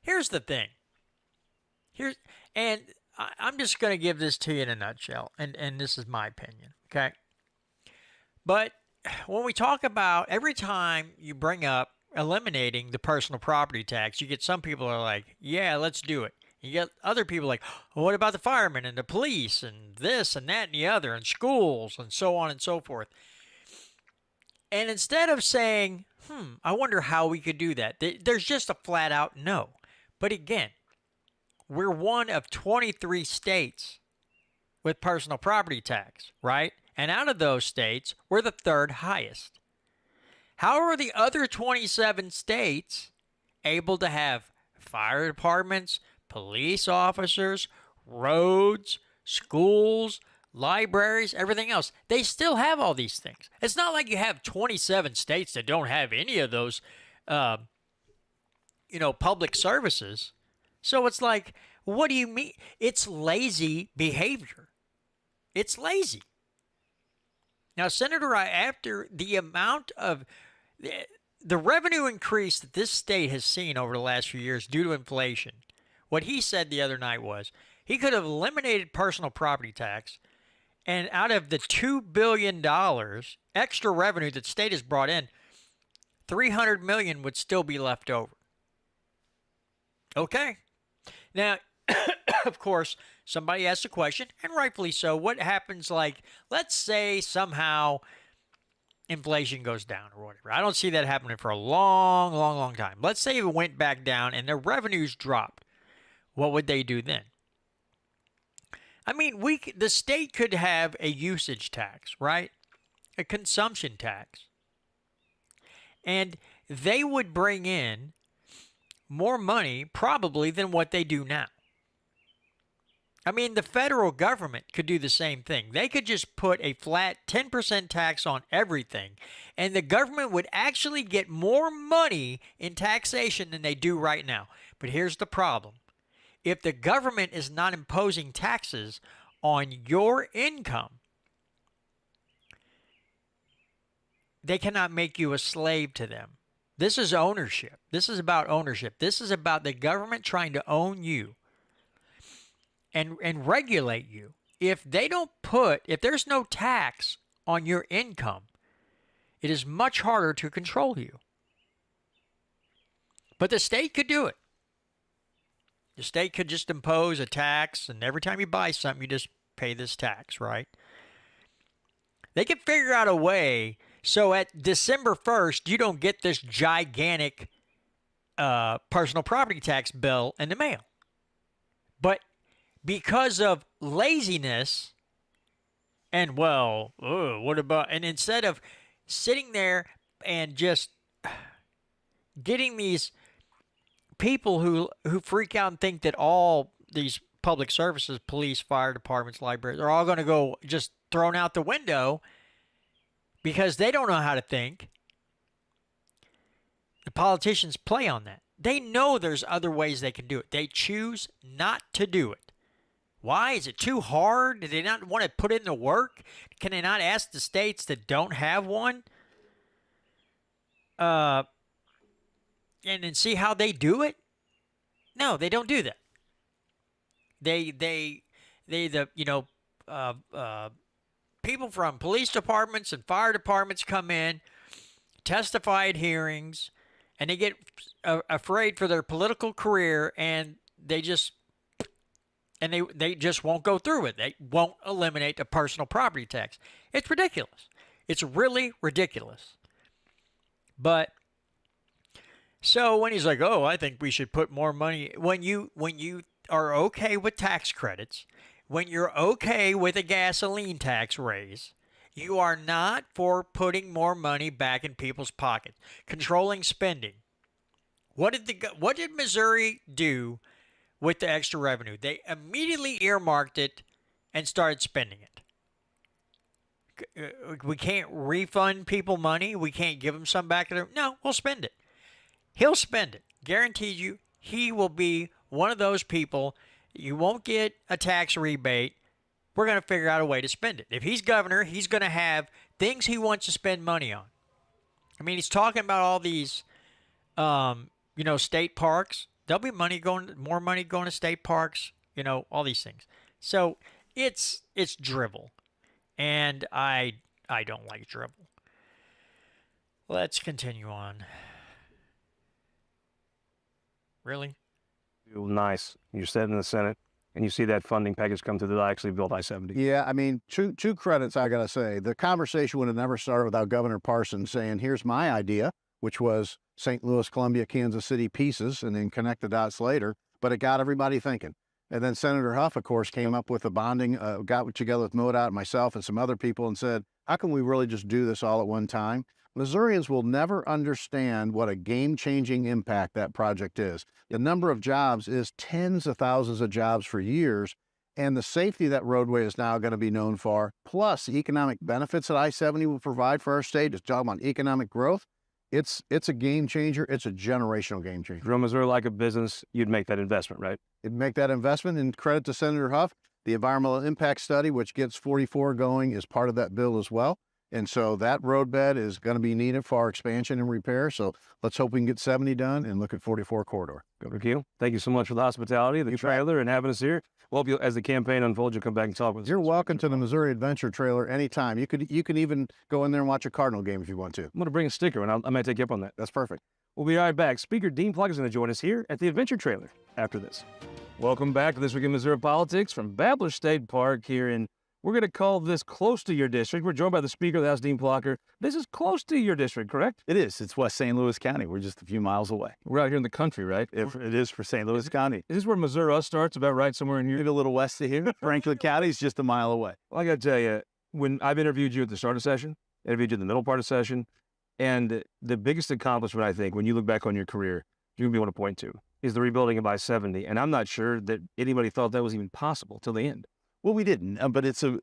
Here's the thing. I'm just going to give this to you in a nutshell, and this is my opinion, okay? But when we talk about every time you bring up eliminating the personal property tax, you get some people are like, yeah, let's do it. You get other people like, well, what about the firemen and the police and this and that and the other and schools and so on and so forth. And instead of saying, I wonder how we could do that, there's just a flat out no. But again, we're one of 23 states with personal property tax, right? And out of those states, we're the 3rd highest. How are the other 27 states able to have fire departments, police officers, roads, schools, libraries, everything else? They still have all these things. It's not like you have 27 states that don't have any of those, public services. So it's like, what do you mean? It's lazy behavior. It's lazy. Now, Senator, after the amount of the revenue increase that this state has seen over the last few years due to inflation, what he said the other night was he could have eliminated personal property tax, and out of the $2 billion extra revenue that the state has brought in, $300 million would still be left over. Okay. Now, of course, somebody asked a question, and rightfully so. What happens, let's say somehow inflation goes down or whatever. I don't see that happening for a long, long, long time. Let's say it went back down and their revenues dropped. What would they do then? I mean, the state could have a usage tax, right? a consumption tax. And they would bring in more money probably than what they do now. I mean, the federal government could do the same thing. They could just put a flat 10% tax on everything, and the government would actually get more money in taxation than they do right now. But here's the problem. If the government is not imposing taxes on your income, they cannot make you a slave to them. This is ownership. This is about ownership. This is about the government trying to own you and regulate you. If there's no tax on your income, it is much harder to control you. But the state could do it. The state could just impose a tax, and every time you buy something, you just pay this tax, right? They could figure out a way so at December 1st, you don't get this gigantic personal property tax bill in the mail. But because of laziness and, and instead of sitting there and just getting these people who freak out and think that all these public services, police, fire departments, libraries, are all going to go just thrown out the window because they don't know how to think. The politicians play on that. They know there's other ways they can do it. They choose not to do it. Why? Is it too hard? Do they not want to put in the work? Can they not ask the states that don't have one? And then see how they do it? No, they don't do that. People from police departments and fire departments come in, testify at hearings, and they get afraid for their political career, and they just won't go through it. They won't eliminate the personal property tax. It's ridiculous. It's really ridiculous. But so when he's like, "Oh, I think we should put more money," when you are okay with tax credits, when you're okay with a gasoline tax raise, you are not for putting more money back in people's pockets, controlling spending. What did Missouri do with the extra revenue? They immediately earmarked it and started spending it. We can't refund people money. We can't give them some back. No, we'll spend it. He'll spend it. Guarantee you, he will be one of those people. You won't get a tax rebate. We're going to figure out a way to spend it. If he's governor, he's going to have things he wants to spend money on. I mean, he's talking about all these, state parks. There'll be more money going to state parks. All these things. So it's drivel, and I don't like drivel. Let's continue on. Really? Nice. You're sitting in the Senate, and you see that funding package come through that actually built I-70. Yeah, I mean, two credits I got to say. The conversation would have never started without Governor Parsons saying, "Here's my idea," which was St. Louis, Columbia, Kansas City pieces, and then connect the dots later. But it got everybody thinking. And then Senator Huff, of course, came up with the bonding, got together with MoDOT, myself, and some other people and said, "How can we really just do this all at one time?" Missourians will never understand what a game-changing impact that project is. The number of jobs is tens of thousands of jobs for years, and the safety that roadway is now going to be known for, plus the economic benefits that I-70 will provide for our state. It's talking about economic growth. It's a game changer. It's a generational game changer. If you're Missouri like a business, you'd make that investment, right? It'd make that investment, and credit to Senator Huff. The environmental impact study, which gets 44 going, is part of that bill as well. And so that roadbed is going to be needed for our expansion and repair. So let's hope we can get 70 done and look at 44 corridor. Governor Kehoe, thank you so much for the hospitality, the trailer, and having us here. Well, as the campaign unfolds, you'll come back and talk with us. You're welcome to the Missouri Adventure Trailer anytime. You can even go in there and watch a Cardinal game if you want to. I'm going to bring a sticker, and I might take you up on that. That's perfect. We'll be right back. Speaker Dean Plocher is going to join us here at the Adventure Trailer after this. Welcome back to This Week in Missouri Politics from Babbler State Park here in, we're going to call this close to your district. We're joined by the Speaker of the House, Dean Plocher. This is close to your district, correct? It is. It's West St. Louis County. We're just a few miles away. We're out here in the country, right? It is for St. Louis County. Is this where Missouri starts, about right somewhere in here? Maybe a little west of here. Franklin County is just a mile away. Well, I got to tell you, when I've interviewed you at the start of session, interviewed you in the middle part of the session. And the biggest accomplishment, I think, when you look back on your career, you're going to be able to point to is the rebuilding of I-70. And I'm not sure that anybody thought that was even possible till the end. Well, we didn't, but it's a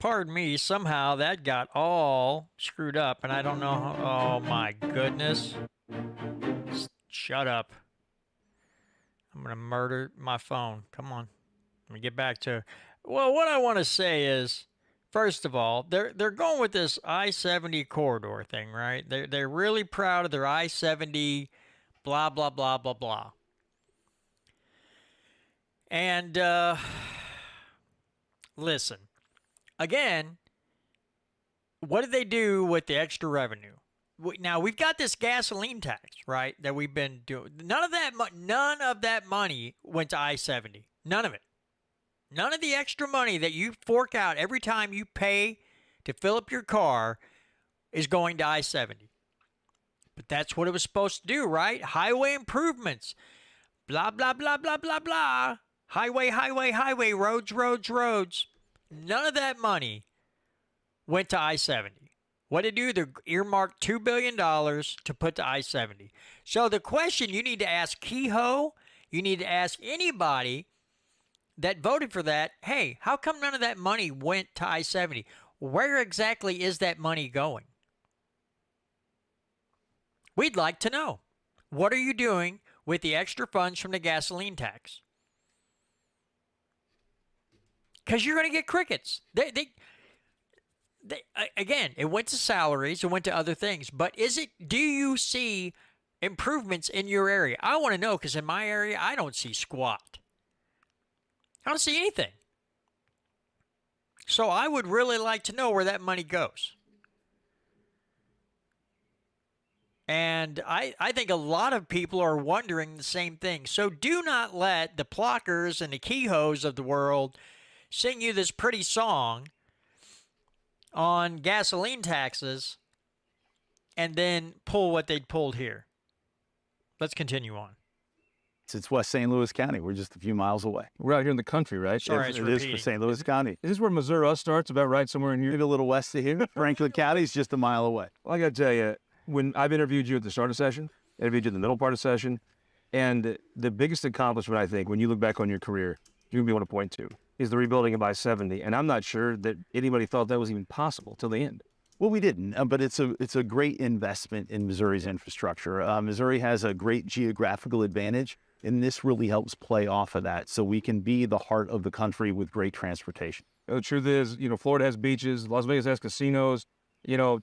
Pardon me, somehow that got all screwed up, and I don't know how. Oh my goodness. Shut up. I'm going to murder my phone. Come on. Let me get back to. Well, what I want to say is, first of all, they're going with this I-70 corridor thing, right? They're really proud of their I-70 blah, blah, blah, blah, blah. And listen. Again, what did they do with the extra revenue? Now we've got this gasoline tax, right? That we've been doing. None of that money went to I-70. None of it. None of the extra money that you fork out every time you pay to fill up your car is going to I-70. But that's what it was supposed to do, right? Highway improvements. Blah, blah, blah, blah, blah, blah. Highway, roads. None of that money went to I-70. What did they do? They earmarked $2 billion to put to I-70. So the question you need to ask Kehoe, you need to ask anybody that voted for that, hey, how come none of that money went to I-70? Where exactly is that money going? We'd like to know. What are you doing with the extra funds from the gasoline tax? Because you're going to get crickets. Again, it went to salaries, it went to other things. But do you see improvements in your area? I want to know, because in my area, I don't see squat. I don't see anything. So I would really like to know where that money goes. And I think a lot of people are wondering the same thing. So do not let the Plochers and the Kehoes of the world sing you this pretty song on gasoline taxes and then pull what they'd pulled here. Let's continue on. It's West St. Louis County. We're just a few miles away. We're out here in the country, right? Sorry, It it's is repeating. for St. Louis County. Is this where Missouri starts? About right somewhere in here? Maybe a little west of here. Franklin County is just a mile away. Well, I got to tell you, when I've interviewed you at the start of the session, interviewed you in the middle part of the session, and the biggest accomplishment, I think, when you look back on your career, you're going to be able to point to is the rebuilding of I-70. And I'm not sure that anybody thought that was even possible till the end. Well, we didn't, but it's a great investment in Missouri's infrastructure. Missouri has a great geographical advantage, and this really helps play off of that, so we can be the heart of the country with great transportation. The truth is, Florida has beaches, Las Vegas has casinos,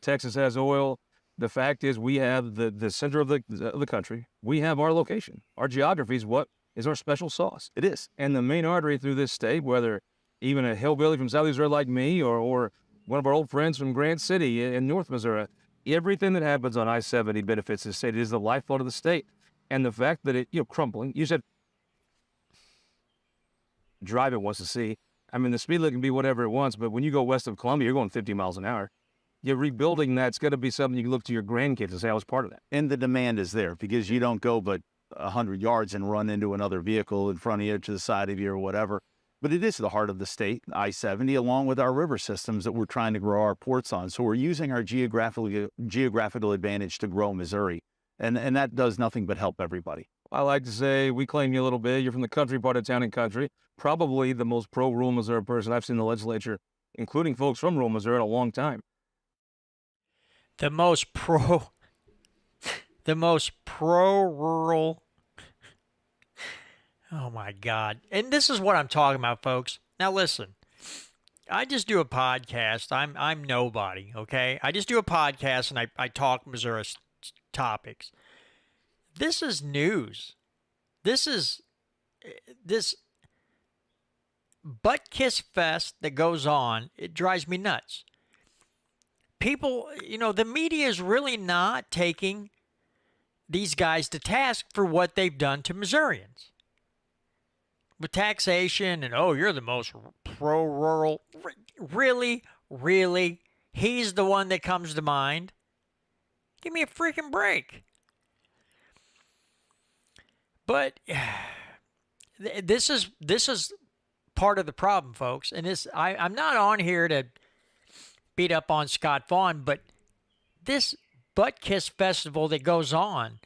Texas has oil. The fact is, we have the center of the country. We have our location. Our geography is what is our special sauce. It is. And the main artery through this state, whether even a hillbilly from Southeast Missouri like me or one of our old friends from Grant City in North Missouri, everything that happens on I-70 benefits the state. It is the lifeblood of the state. And the fact that crumbling, you said drive it wants to see. I mean, the speed limit can be whatever it wants, but when you go west of Columbia, you're going 50 miles an hour. You're rebuilding that's going to be something you can look to your grandkids and say, I was part of that. And the demand is there because you don't go but 100 yards and run into another vehicle in front of you, to the side of you, or whatever. But it is the heart of the state, I-70, along with our river systems that we're trying to grow our ports on. So we're using our geographical advantage to grow Missouri. And that does nothing but help everybody. I like to say we claim you a little bit. You're from the country part of town and country. Probably the most pro-rural Missouri person I've seen in the legislature, including folks from rural Missouri, in a long time. The most pro-rural. Oh my God. And this is what I'm talking about, folks. Now listen, I just do a podcast. I'm nobody, okay? I just do a podcast and I talk Missouri topics. This is news. This butt kiss fest that goes on, it drives me nuts. People, the media is really not taking these guys to task for what they've done to Missourians. With taxation and, you're the most pro-rural. Really? Really? He's the one that comes to mind? Give me a freaking break. But this is part of the problem, folks. And I'm not on here to beat up on Scott Vaughn, but this butt kiss festival that goes on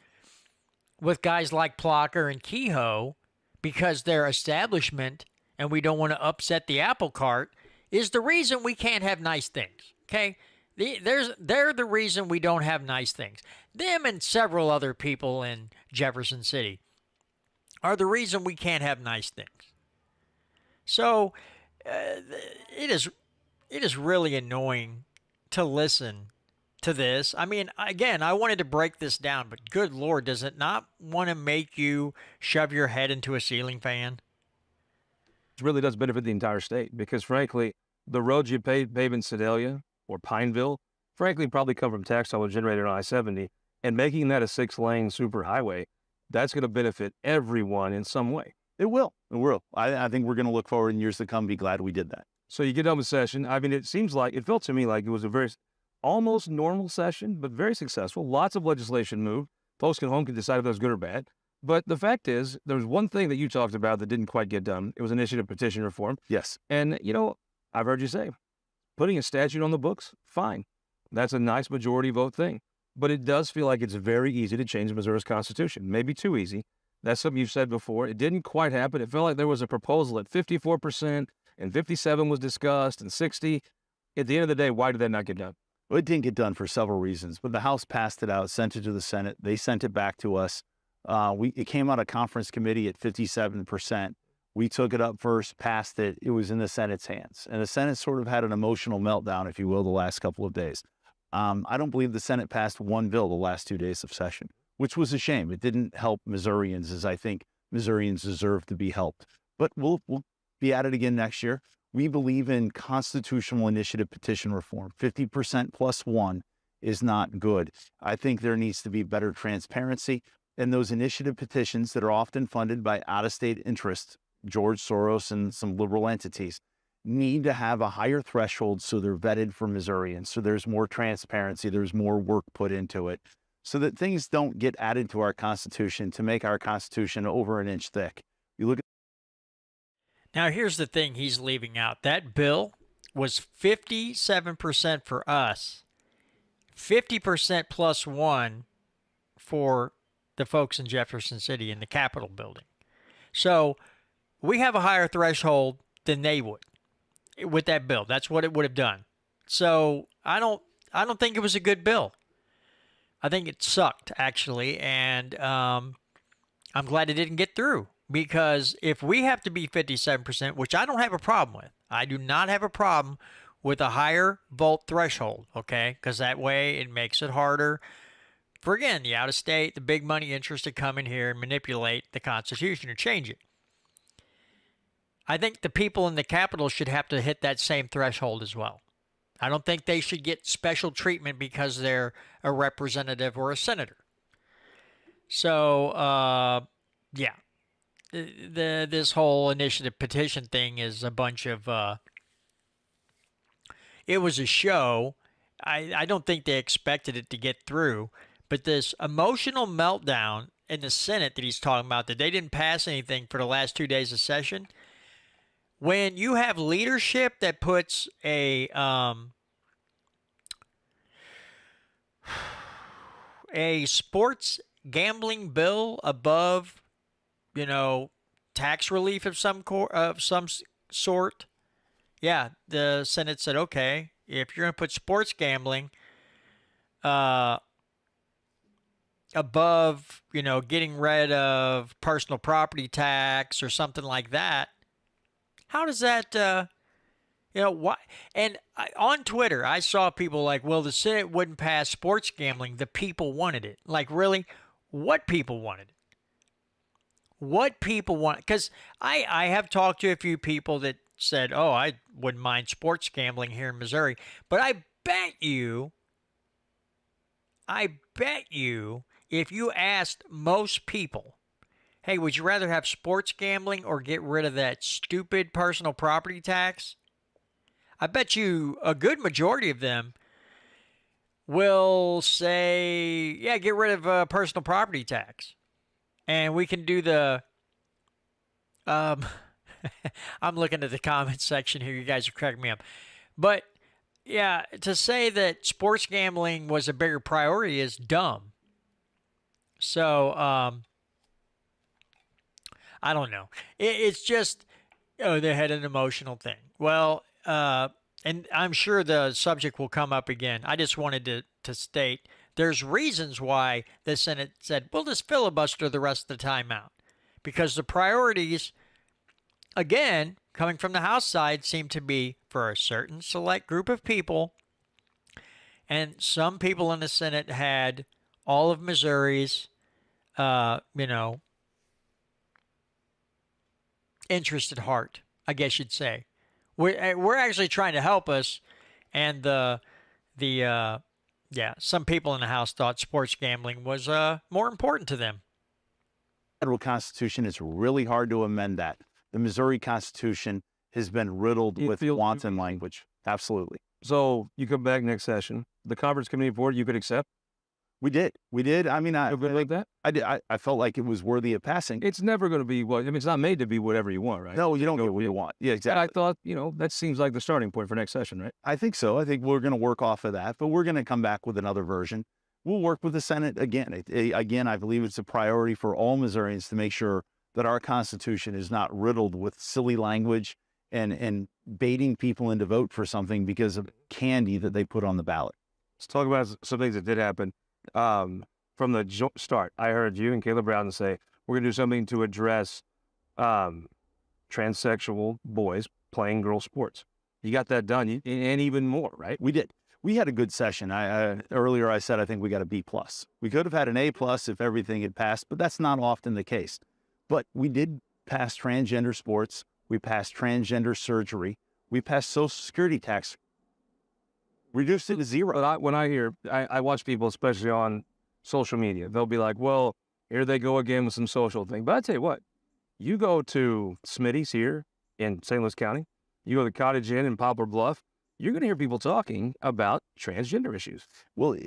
with guys like Plocher and Kehoe, because they're establishment and we don't want to upset the apple cart, is the reason we can't have nice things. Okay? They're the reason we don't have nice things. Them and several other people in Jefferson City are the reason we can't have nice things. So it is really annoying to listen to this. I mean, again, I wanted to break this down, but good Lord, does it not want to make you shove your head into a ceiling fan? It really does benefit the entire state because, frankly, the roads you pave in Sedalia or Pineville, frankly, probably come from tax dollars generated on I-70, and making that a 6-lane superhighway, that's going to benefit everyone in some way. It will. It will. I think we're going to look forward in years to come, be glad we did that. So you get done with session. I mean, it felt to me like it was a very almost normal session, but very successful. Lots of legislation moved. Folks at home can decide if that was good or bad. But the fact is, there was one thing that you talked about that didn't quite get done. It was initiative petition reform. Yes. And, I've heard you say, putting a statute on the books, fine. That's a nice majority vote thing. But it does feel like it's very easy to change Missouri's constitution. Maybe too easy. That's something you've said before. It didn't quite happen. It felt like there was a proposal at 54%, and 57 was discussed, and 60. At the end of the day, why did that not get done? Well, it didn't get done for several reasons, but the House passed it out, sent it to the Senate. They sent it back to us. It came out of conference committee at 57%. We took it up first, passed it. It was in the Senate's hands. And the Senate sort of had an emotional meltdown, if you will, the last couple of days. I don't believe the Senate passed one bill the last 2 days of session, which was a shame. It didn't help Missourians as I think Missourians deserve to be helped. But we'll be at it again next year. We believe in constitutional initiative petition reform. 50% plus one is not good. I think there needs to be better transparency. And those initiative petitions that are often funded by out-of-state interests, George Soros and some liberal entities, need to have a higher threshold so they're vetted for Missourians. So there's more transparency, there's more work put into it, so that things don't get added to our Constitution to make our Constitution over an inch thick. You look at Now, here's the thing he's leaving out. That bill was 57% for us, 50% plus one for the folks in Jefferson City in the Capitol building. So we have a higher threshold than they would with that bill. That's what it would have done. So I don't think it was a good bill. I think it sucked, actually, and I'm glad it didn't get through. Because if we have to be 57%, which I don't have a problem with, I do not have a problem with a higher vote threshold, okay? Because that way it makes it harder for, again, the out-of-state, the big money interest to come in here and manipulate the Constitution or change it. I think the people in the Capitol should have to hit that same threshold as well. I don't think they should get special treatment because they're a representative or a senator. So, yeah. This whole initiative petition thing is a bunch of it was a show. I don't think they expected it to get through, but this emotional meltdown in the Senate that he's talking about, that they didn't pass anything for the last 2 days of session, when you have leadership that puts a sports gambling bill above, tax relief of some sort. Yeah, the Senate said, okay, if you're going to put sports gambling above, getting rid of personal property tax or something like that, how does that, why? And on Twitter, I saw people like, well, the Senate wouldn't pass sports gambling. The people wanted it. Like, really? What people wanted it? What people want? Because I have talked to a few people that said, oh, I wouldn't mind sports gambling here in Missouri. But I bet you, if you asked most people, hey, would you rather have sports gambling or get rid of that stupid personal property tax? I bet you a good majority of them will say, yeah, get rid of personal property tax. And we can do the I'm looking at the comment section here. You guys are cracking me up. But yeah, to say that sports gambling was a bigger priority is dumb. So I don't know. It's just, oh, they had an emotional thing. Well, and I'm sure the subject will come up again. I just wanted to state there's reasons why the Senate said, we'll just filibuster the rest of the time out. Because the priorities, again, coming from the House side, seem to be for a certain select group of people. And some people in the Senate had all of Missouri's, interest at heart, I guess you'd say. We're actually trying to help us, and some people in the House thought sports gambling was more important to them. Federal Constitution, it's really hard to amend that. The Missouri Constitution has been riddled with wanton language. Absolutely. So you come back next session. The conference committee report you could accept? We did. I mean, I like that? I did. I felt like it was worthy of passing. It's never going to be what, I mean, it's not made to be whatever you want, right? No, you don't get what you want. Yeah, exactly. I thought, that seems like the starting point for next session, right? I think so. I think we're going to work off of that, but we're going to come back with another version. We'll work with the Senate again. Again, I believe it's a priority for all Missourians to make sure that our Constitution is not riddled with silly language and baiting people into vote for something because of candy that they put on the ballot. Let's talk about some things that did happen. From the start, I heard you and Caleb Brown say, we're going to do something to address transsexual boys playing girl sports. You got that done, and even more, right? We did. We had a good session. Earlier I said I think we got a B+. We could have had an A+ if everything had passed, but that's not often the case. But we did pass transgender sports. We passed transgender surgery. We passed Social Security tax. Reduced it to zero. But when I watch people, especially on social media, they'll be like, well, here they go again with some social thing. But I tell you what, you go to Smitty's here in St. Louis County, you go to the Cottage Inn in Poplar Bluff, you're going to hear people talking about transgender issues. Well,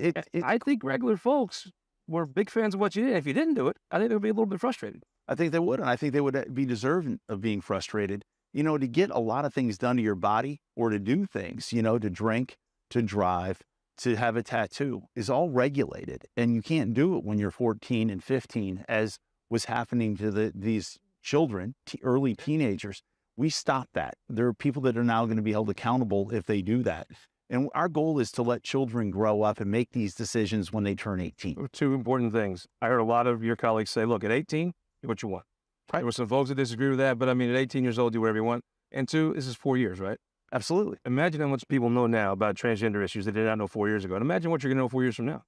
I think regular folks were big fans of what you did. If you didn't do it, I think they would be a little bit frustrated. I think they would, and I think they would be deserving of being frustrated. To get a lot of things done to your body or to do things, to drink, to drive, to have a tattoo is all regulated. And you can't do it when you're 14 and 15, as was happening to these children, early teenagers. We stopped that. There are people that are now going to be held accountable if they do that. And our goal is to let children grow up and make these decisions when they turn 18. Two important things. I heard a lot of your colleagues say, look, at 18, do what you want. Right. There were some folks that disagree with that, but I mean, at 18 years old, do whatever you want. And two, this is 4 years, right? Absolutely. Imagine how much people know now about transgender issues that they did not know 4 years ago. And imagine what you're going to know 4 years from now.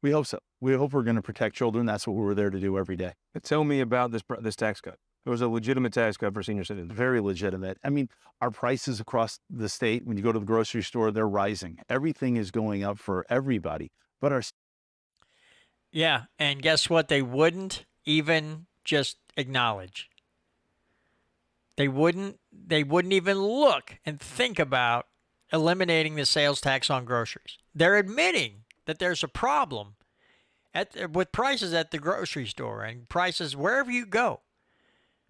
We hope so. We hope we're going to protect children. That's what we were there to do every day. But tell me about this tax cut. It was a legitimate tax cut for senior citizens. Very legitimate. I mean, our prices across the state, when you go to the grocery store, they're rising. Everything is going up for everybody. But our... Yeah, and guess what? They wouldn't even just acknowledge. They wouldn't even look and think about eliminating the sales tax on groceries. They're admitting that there's a problem with prices at the grocery store and prices wherever you go.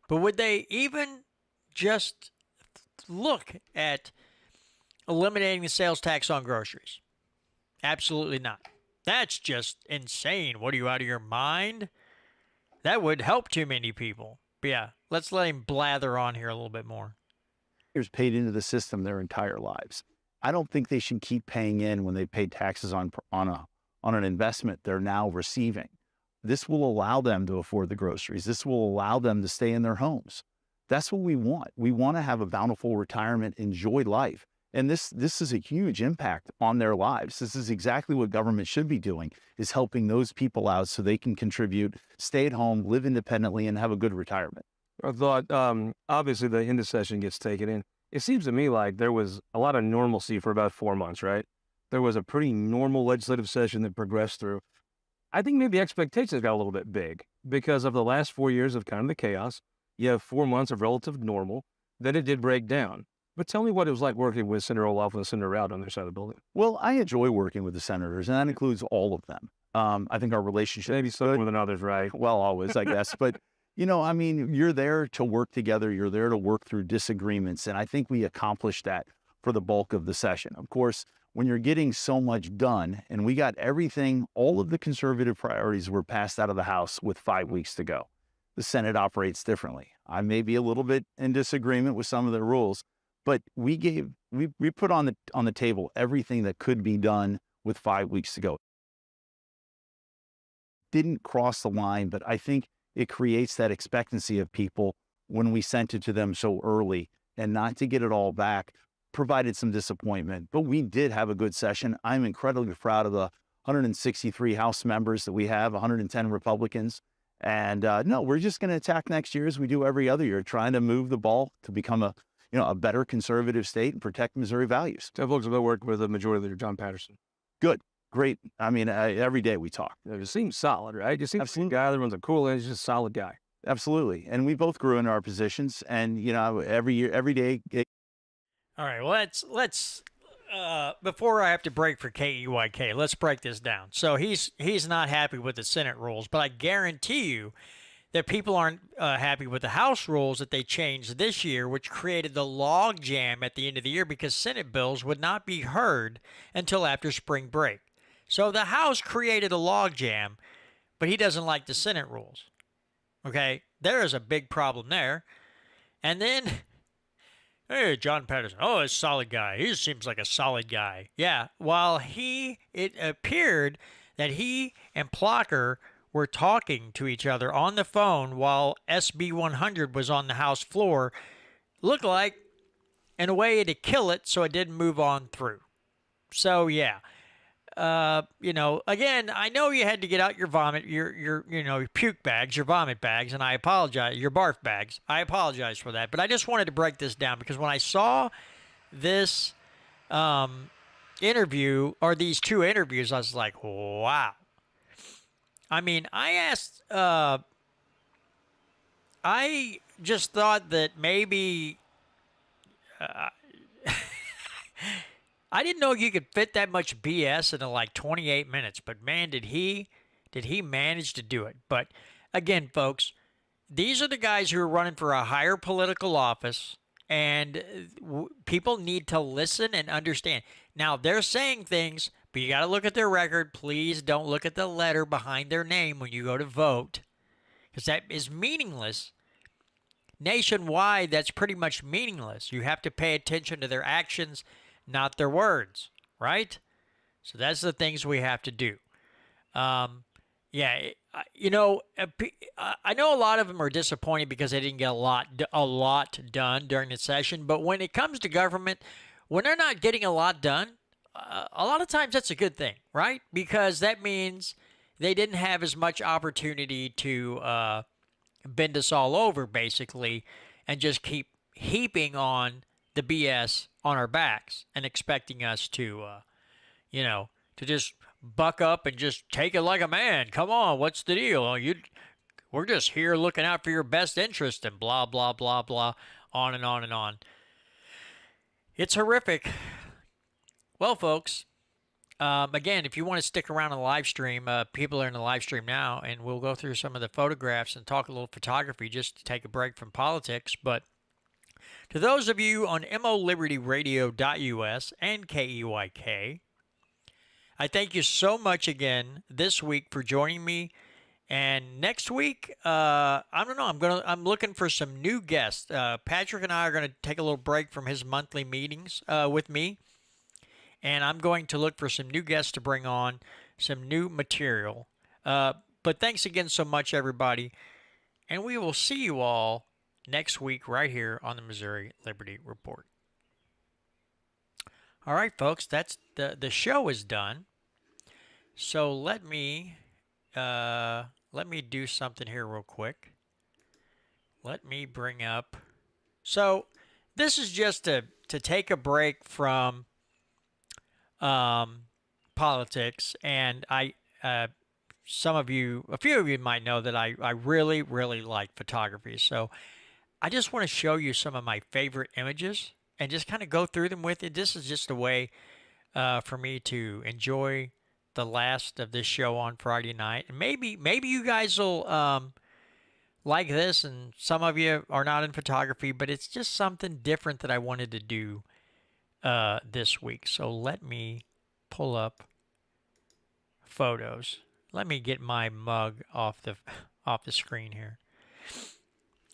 But would they even just look at eliminating the sales tax on groceries? Absolutely not. That's just insane. What, are you out of your mind? That would help too many people. But yeah, let's let him blather on here a little bit more. Paid into the system their entire lives. I don't think they should keep paying in when they pay taxes on an investment they're now receiving. This will allow them to afford the groceries. This will allow them to stay in their homes. That's what we want. We want to have a bountiful retirement, enjoy life. And this is a huge impact on their lives. This is exactly what government should be doing, is helping those people out so they can contribute, stay at home, live independently, and have a good retirement. I thought, obviously the end of session gets taken in. It seems to me like there was a lot of normalcy for about 4 months, right? There was a pretty normal legislative session that progressed through. I think maybe expectations got a little bit big because of the last 4 years of kind of the chaos. You have 4 months of relative normal, then it did break down. But tell me what it was like working with Senator Olaf and Senator Rout on their side of the building. Well, I enjoy working with the senators, and that includes all of them. I think our relationship maybe some more than others, right? Well, always, I guess. But I mean, you're there to work together. You're there to work through disagreements. And I think we accomplished that for the bulk of the session. Of course, when you're getting so much done and we got everything, all of the conservative priorities were passed out of the House with 5 weeks to go. The Senate operates differently. I may be a little bit in disagreement with some of the rules, but we put on the table everything that could be done with 5 weeks to go. Didn't cross the line, but I think it creates that expectancy of people when we sent it to them so early, and not to get it all back provided some disappointment. But we did have a good session. I'm incredibly proud of the 163 House members that we have, 110 Republicans. And no, we're just going to attack next year as we do every other year, trying to move the ball to become a better conservative state and protect Missouri values. So folks, about working with a Majority Leader John Patterson. Good. Great. I mean, every day we talk. It seems solid, right? It just seems Absolutely. like a guy that runs a cool, he's just a solid guy. Absolutely. And we both grew into our positions, and every year, every day. All right, well, let's before I have to break for KEYK, let's break this down. So he's not happy with the Senate rules, but I guarantee you that people aren't happy with the House rules that they changed this year, which created the log jam at the end of the year because Senate bills would not be heard until after spring break. So the House created a log jam, but he doesn't like the Senate rules. Okay, there is a big problem there. And then, hey, John Patterson, oh, he's a solid guy. He seems like a solid guy. Yeah, while it appeared that he and Plocher were talking to each other on the phone while SB 100 was on the House floor, looked like in a way to kill it so it didn't move on through. So, yeah. Again, I know you had to get out your vomit, your puke bags, your vomit bags, and I apologize, your barf bags. I apologize for that, but I just wanted to break this down because when I saw this interview, or these two interviews, I was like, wow. I mean, I just thought that maybe I didn't know you could fit that much BS into like 28 minutes, but man, did he manage to do it. But again, folks, these are the guys who are running for a higher political office, and people need to listen and understand. Now, they're saying things, but you got to look at their record. Please don't look at the letter behind their name when you go to vote, because that is meaningless. Nationwide, that's pretty much meaningless. You have to pay attention to their actions, not their words, right? So that's the things we have to do. I know a lot of them are disappointed because they didn't get a lot done during the session. But when it comes to government, when they're not getting a lot done, a lot of times that's a good thing, right? Because that means they didn't have as much opportunity to bend us all over, basically, and just keep heaping on the BS on our backs and expecting us to just buck up and just take it like a man. Come on, what's the deal? We're just here looking out for your best interest and blah, blah, blah, blah, on and on and on. It's horrific. Well, folks, again, if you want to stick around on the live stream, people are in the live stream now, and we'll go through some of the photographs and talk a little photography just to take a break from politics. But to those of you on MOLibertyRadio.us and KEYK, I thank you so much again this week for joining me. And next week, I don't know. I'm looking for some new guests. Patrick and I are going to take a little break from his monthly meetings with me, and I'm going to look for some new guests to bring on, some new material. But thanks again so much, everybody, and we will see you all next week right here on the Missouri Liberty Report. All right, folks, that's the show is done. So let me do something here real quick. Let me bring up. So this is just to take a break from politics, and a few of you might know that I really, really like photography. So I just want to show you some of my favorite images and just kind of go through them with you. This is just a way for me to enjoy the last of this show on Friday night. And maybe you guys will like this, and some of you are not in photography, but it's just something different that I wanted to do this week. So let me pull up photos. Let me get my mug off the screen here.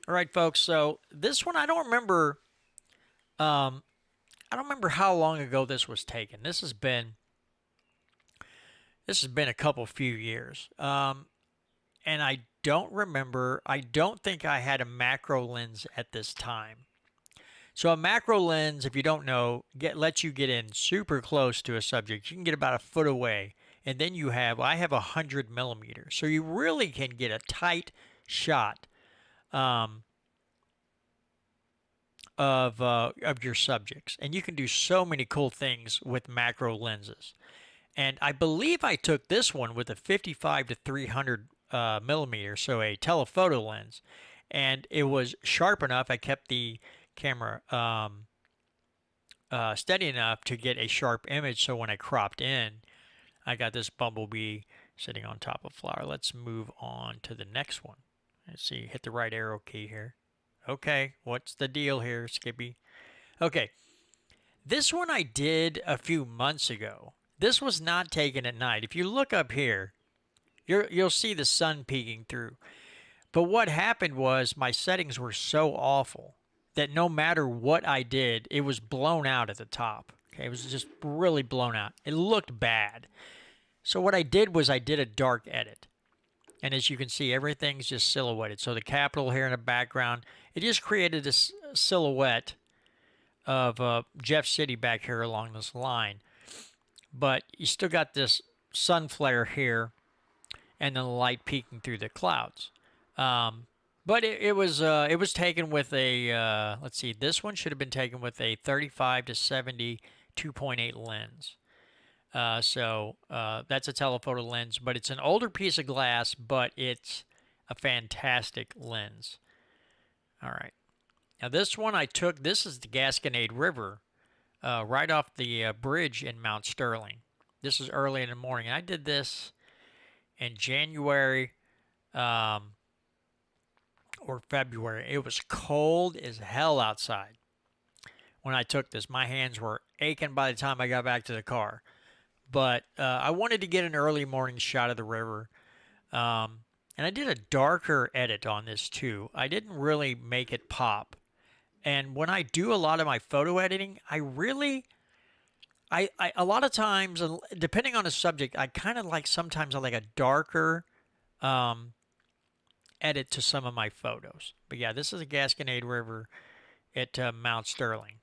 All right, folks. So this one I don't remember. I don't remember how long ago this was taken. This has been a couple few years. And I don't remember. I don't think I had a macro lens at this time. So a macro lens, if you don't know, lets you get in super close to a subject. You can get about a foot away, and then I have 100 millimeters, so you really can get a tight shot of your subjects, and you can do so many cool things with macro lenses. And I believe I took this one with a 55 to 300 millimeter, so a telephoto lens, and it was sharp enough. I kept the camera steady enough to get a sharp image. So when I cropped in, I got this bumblebee sitting on top of flower. Let's move on to the next one. Let's see, hit the right arrow key here. Okay, what's the deal here, Skippy? Okay, this one I did a few months ago. This was not taken at night. If you look up here, you'll see the sun peeking through. But what happened was my settings were so awful that no matter what I did, it was blown out at the top. Okay, it was just really blown out. It looked bad. So what I did was I did a dark edit. And as you can see, everything's just silhouetted. So the Capitol here in the background, it just created this silhouette of Jeff City back here along this line. But you still got this sun flare here and then the light peeking through the clouds. But it was taken with a, let's see, this one should have been taken with a 35 to 70 2.8 lens. So that's a telephoto lens, but it's an older piece of glass, but it's a fantastic lens. All right. Now this one this is the Gasconade River, right off the bridge in Mount Sterling. This is early in the morning. I did this in January or February. It was cold as hell outside when I took this. My hands were aching by the time I got back to the car. But I wanted to get an early morning shot of the river. And I did a darker edit on this too. I didn't really make it pop. And when I do a lot of my photo editing, I a lot of times, depending on the subject, sometimes I like a darker edit to some of my photos. But yeah, this is a Gasconade River at Mount Sterling.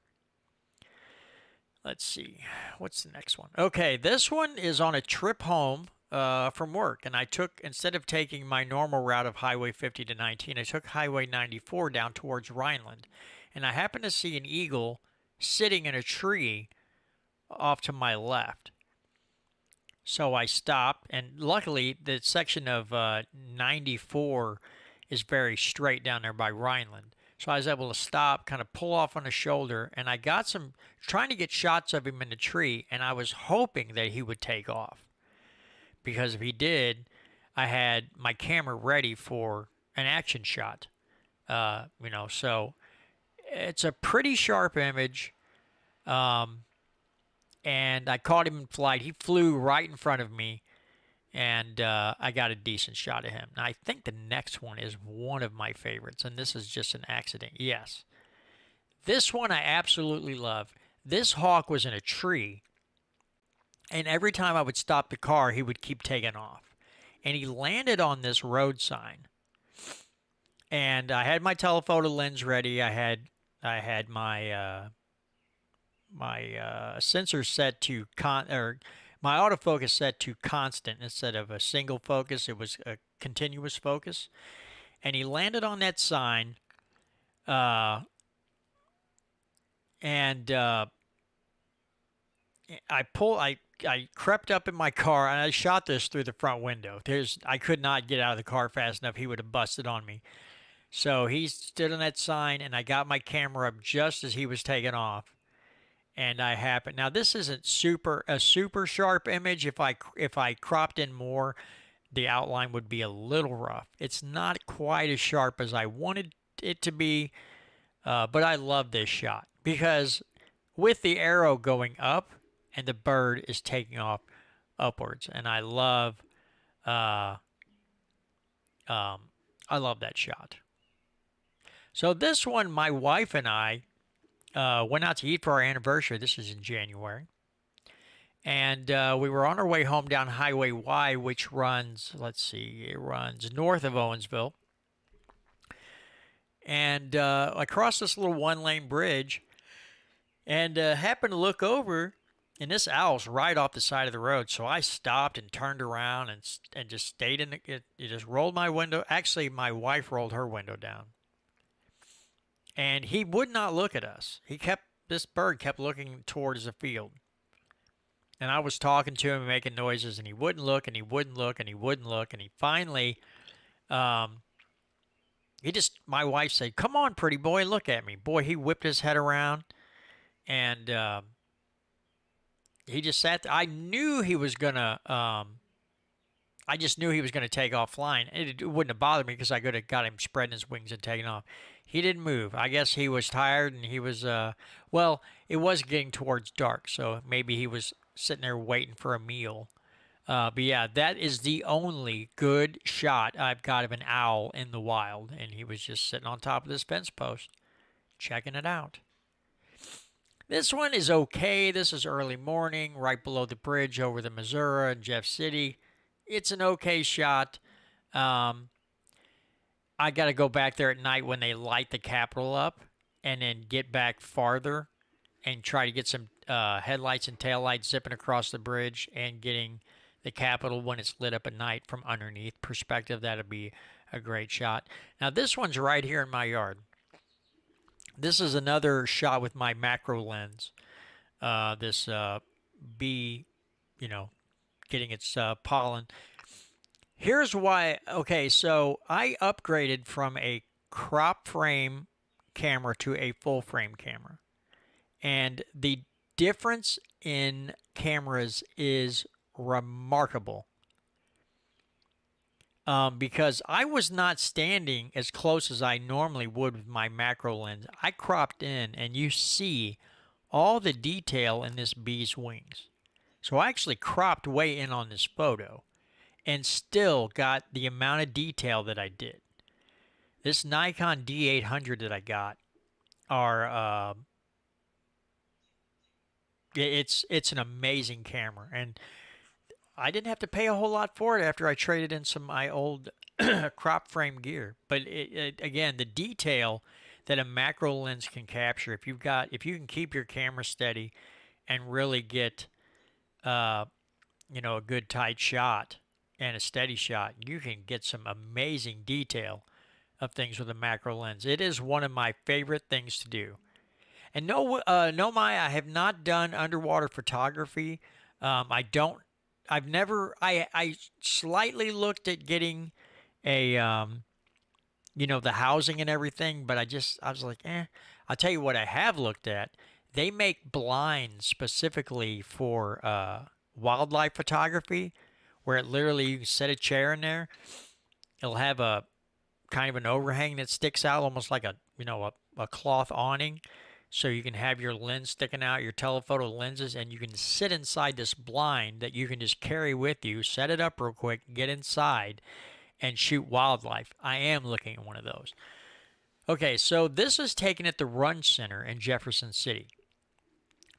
Let's see, what's the next one? Okay, this one is on a trip home from work, and instead of taking my normal route of Highway 50 to 19, I took Highway 94 down towards Rhineland, and I happened to see an eagle sitting in a tree off to my left. So I stopped, and luckily the section of 94 is very straight down there by Rhineland. So I was able to stop, kind of pull off on the shoulder, and I got trying to get shots of him in the tree, and I was hoping that he would take off. Because if he did, I had my camera ready for an action shot. So it's a pretty sharp image. And I caught him in flight. He flew right in front of me, and I got a decent shot of him. Now, I think the next one is one of my favorites, and this is just an accident. Yes. This one I absolutely love. This hawk was in a tree, and every time I would stop the car, he would keep taking off. And he landed on this road sign. And I had my telephoto lens ready. I had my sensor set to my autofocus set to constant instead of a single focus. It was a continuous focus. And he landed on that sign, and I crept up in my car, and I shot this through the front window. I could not get out of the car fast enough. He would have busted on me. So he stood on that sign, and I got my camera up just as he was taking off. And now this isn't a super sharp image. If I cropped in more, the outline would be a little rough. It's not quite as sharp as I wanted it to be, but I love this shot because with the arrow going up and the bird is taking off upwards, and uh, I love that shot. So this one, my wife and I went out to eat for our anniversary. This is in January. And we were on our way home down Highway Y, which runs, let's see, it runs north of Owensville. And I crossed this little one-lane bridge and happened to look over, and this owl's right off the side of the road. So I stopped and turned around and just stayed in it. It just rolled my window. Actually, my wife rolled her window down. And he would not look at us. This bird kept looking towards the field. And I was talking to him and making noises, and he wouldn't look, and he wouldn't look, and he wouldn't look. And he finally, my wife said, "Come on, pretty boy, look at me." Boy, he whipped his head around, and he just sat there. I just knew he was gonna take off flying. It wouldn't have bothered me because I could have got him spreading his wings and taking off. He didn't move. I guess he was tired, and he was, well, it was getting towards dark, so maybe he was sitting there waiting for a meal. But yeah, that is the only good shot I've got of an owl in the wild, and he was just sitting on top of this fence post, checking it out. This one is okay. This is early morning, right below the bridge over the Missouri in Jeff City. It's an okay shot. I got to go back there at night when they light the Capitol up and then get back farther and try to get some headlights and taillights zipping across the bridge and getting the Capitol when it's lit up at night from underneath perspective. That'd be a great shot. Now, this one's right here in my yard. This is another shot with my macro lens. This bee, getting its pollen. Here's why. Okay, so I upgraded from a crop frame camera to a full frame camera. And the difference in cameras is remarkable. Because I was not standing as close as I normally would with my macro lens. I cropped in, and you see all the detail in this bee's wings. So I actually cropped way in on this photo and still got the amount of detail that I did. This Nikon D800 that I got are it's an amazing camera, and I didn't have to pay a whole lot for it after I traded in some of my old crop frame gear. But again, the detail that a macro lens can capture, if you can keep your camera steady and really get a good tight shot and a steady shot, you can get some amazing detail of things with a macro lens. It is one of my favorite things to do. And no, Maya, I have not done underwater photography. I slightly looked at getting a, the housing and everything, but I was like, I'll tell you what I have looked at. They make blinds specifically for wildlife photography, where it literally, you can set a chair in there. It'll have a kind of an overhang that sticks out almost like a cloth awning. So you can have your lens sticking out, your telephoto lenses, and you can sit inside this blind that you can just carry with you, set it up real quick, get inside, and shoot wildlife. I am looking at one of those. Okay, so this is taken at the Run Center in Jefferson City.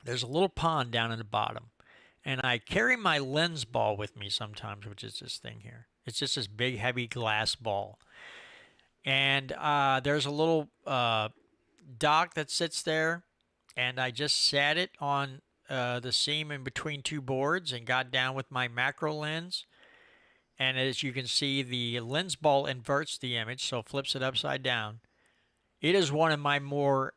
There's a little pond down in the bottom, and I carry my lens ball with me sometimes, which is this thing here. It's just this big, heavy glass ball. And there's a little dock that sits there, and I just sat it on the seam in between two boards and got down with my macro lens. And as you can see, the lens ball inverts the image, so flips it upside down. It is one of my more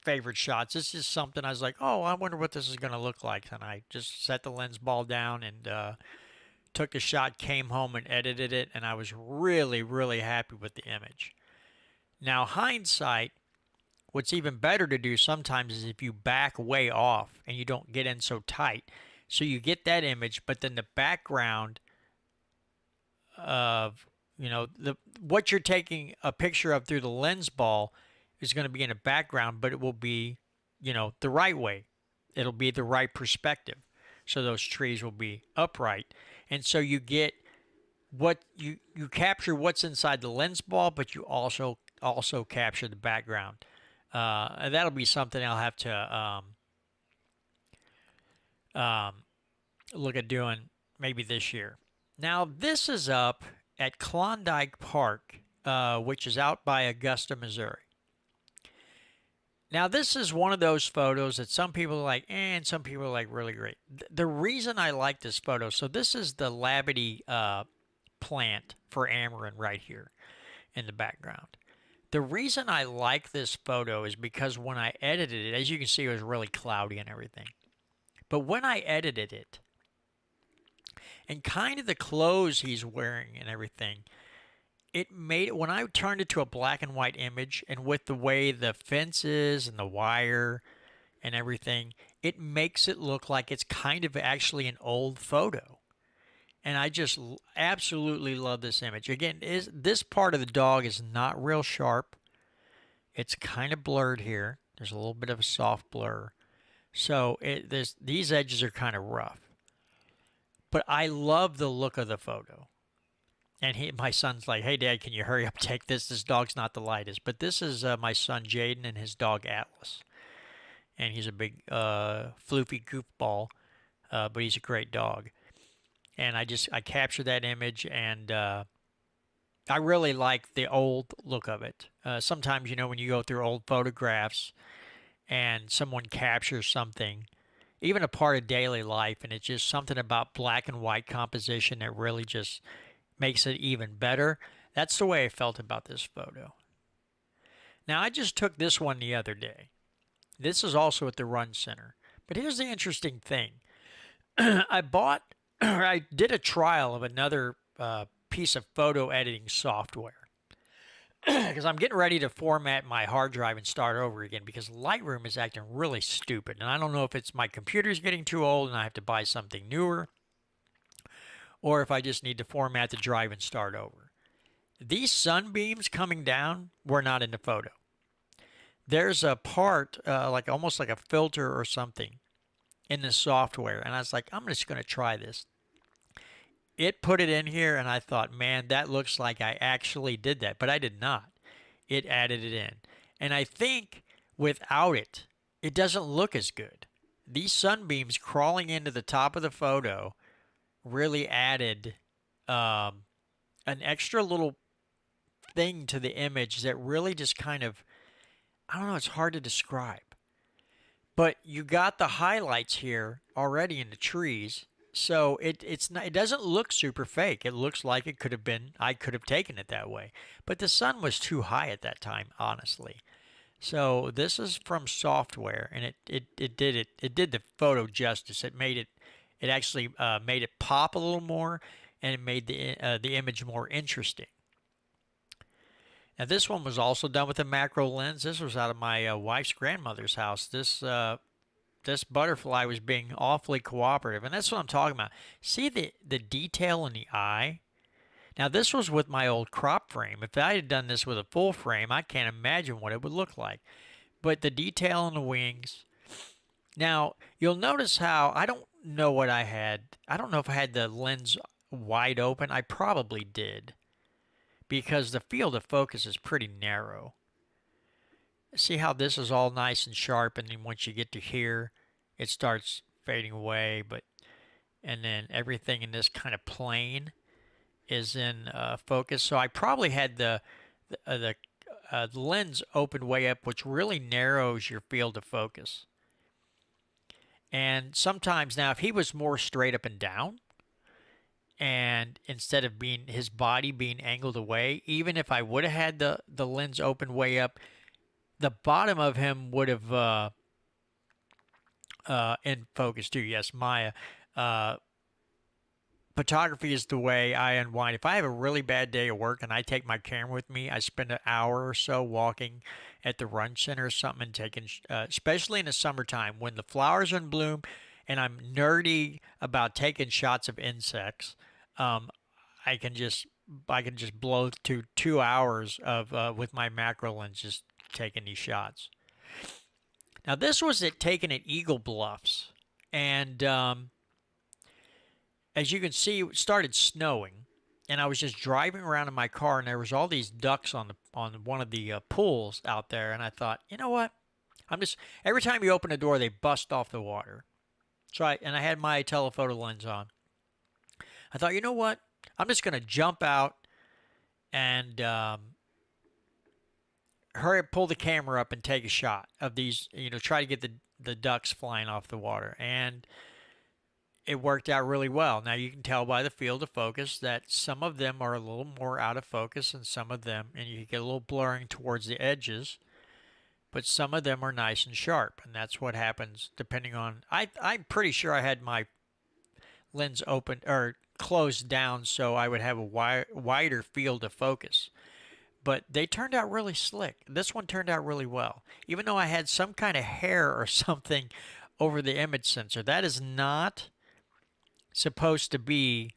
favorite shots. This is something I was like, oh, I wonder what this is going to look like. And I just set the lens ball down and took the shot, came home and edited it, and I was really, really happy with the image. Now, hindsight, what's even better to do sometimes is if you back way off and you don't get in so tight. So you get that image, but then the background of, what you're taking a picture of through the lens ball is going to be in the background, but it will be, the right way. It'll be the right perspective. So those trees will be upright. And so you get what you capture what's inside the lens ball, but you also capture the background. And that'll be something I'll have to um, look at doing maybe this year. Now this is up at Klondike Park, which is out by Augusta, Missouri. Now this is one of those photos that some people are like, and some people are like really great. The reason I like this photo, so this is the Labadee plant for Amaranth right here in the background. The reason I like this photo is because when I edited it, as you can see, it was really cloudy and everything. But when I edited it, and kind of the clothes he's wearing and everything, it made it, when I turned it to a black and white image, and with the way the fence is and the wire and everything, it makes it look like it's kind of actually an old photo. And I just absolutely love this image. Again, this part of the dog is not real sharp. It's kind of blurred here. There's a little bit of a soft blur. So these edges are kind of rough. But I love the look of the photo. And my son's like, hey, Dad, can you hurry up, take this? This dog's not the lightest. But this is my son, Jaden, and his dog, Atlas. And he's a big, floofy goofball, but he's a great dog. And I captured that image, and I really like the old look of it. Sometimes, when you go through old photographs and someone captures something, even a part of daily life, and it's just something about black and white composition that really just makes it even better. That's the way I felt about this photo. Now, I just took this one the other day. This is also at the Run Center. But here's the interesting thing. I did a trial of another piece of photo editing software because I'm getting ready to format my hard drive and start over again because Lightroom is acting really stupid. And I don't know if it's my computer's getting too old and I have to buy something newer, or if I just need to format the drive and start over. These sunbeams coming down were not in the photo. There's a part, almost like a filter or something in the software, and I was like, I'm just going to try this. It put it in here, and I thought, man, that looks like I actually did that, but I did not. It added it in. And I think without it, it doesn't look as good. These sunbeams crawling into the top of the photo really added an extra little thing to the image that really just kind of, I don't know, it's hard to describe. But you got the highlights here already in the trees, so it doesn't look super fake. It looks like it could have been, I could have taken it that way. But the sun was too high at that time, honestly. So this is from software, and it did the photo justice. It actually made it pop a little more, and it made the image more interesting. Now this one was also done with a macro lens. This was out of my wife's grandmother's house. This butterfly was being awfully cooperative, and that's what I'm talking about. See the detail in the eye? Now this was with my old crop frame. If I had done this with a full frame, I can't imagine what it would look like. But the detail in the wings. Now you'll notice how I don't know what I had. I don't know if I had the lens wide open. I probably did, because the field of focus is pretty narrow. See how this is all nice and sharp, and then once you get to here, it starts fading away. And then everything in this kind of plane is in focus. So I probably had the lens opened way up, which really narrows your field of focus. And sometimes now, if he was more straight up and down, and instead of his body being angled away, even if I would have had the lens open way up, the bottom of him would have in focus too. Yes, Maya. Photography is the way I unwind. If I have a really bad day at work and I take my camera with me, I spend an hour or so walking at the Run Center or something and taking, especially in the summertime when the flowers are in bloom, and I'm nerdy about taking shots of insects. I can just blow to 2 hours of with my macro lens just taking these shots. Now this was taken at Eagle Bluffs, and as you can see, it started snowing, and I was just driving around in my car, and there was all these ducks on one of the pools out there, and I thought, you know what? I'm just every time you open a door, they bust off the water. So I had my telephoto lens on. I thought, you know what? I'm just gonna jump out and hurry up, pull the camera up and take a shot of these. Try to get the ducks flying off the water, and it worked out really well. Now you can tell by the field of focus that some of them are a little more out of focus and some of them, and you get a little blurring towards the edges, but some of them are nice and sharp, and that's what happens depending on. I'm pretty sure I had my lens open or closed down so I would have a wider field of focus. But they turned out really slick. This one turned out really well. Even though I had some kind of hair or something over the image sensor, that is not supposed to be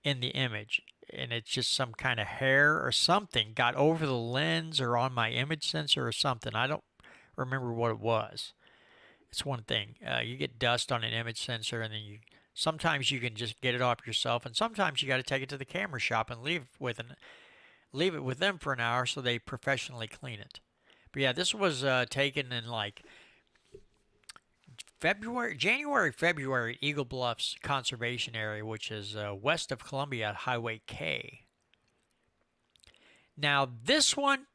in the image, and it's just some kind of hair or something got over the lens or on my image sensor or something. I don't remember what it was. It's one thing. You get dust on an image sensor, and then sometimes you can just get it off yourself, and sometimes you got to take it to the camera shop and leave it with them for an hour so they professionally clean it. But yeah, this was taken in like February, Eagle Bluffs Conservation Area, which is west of Columbia at Highway K. Now this one's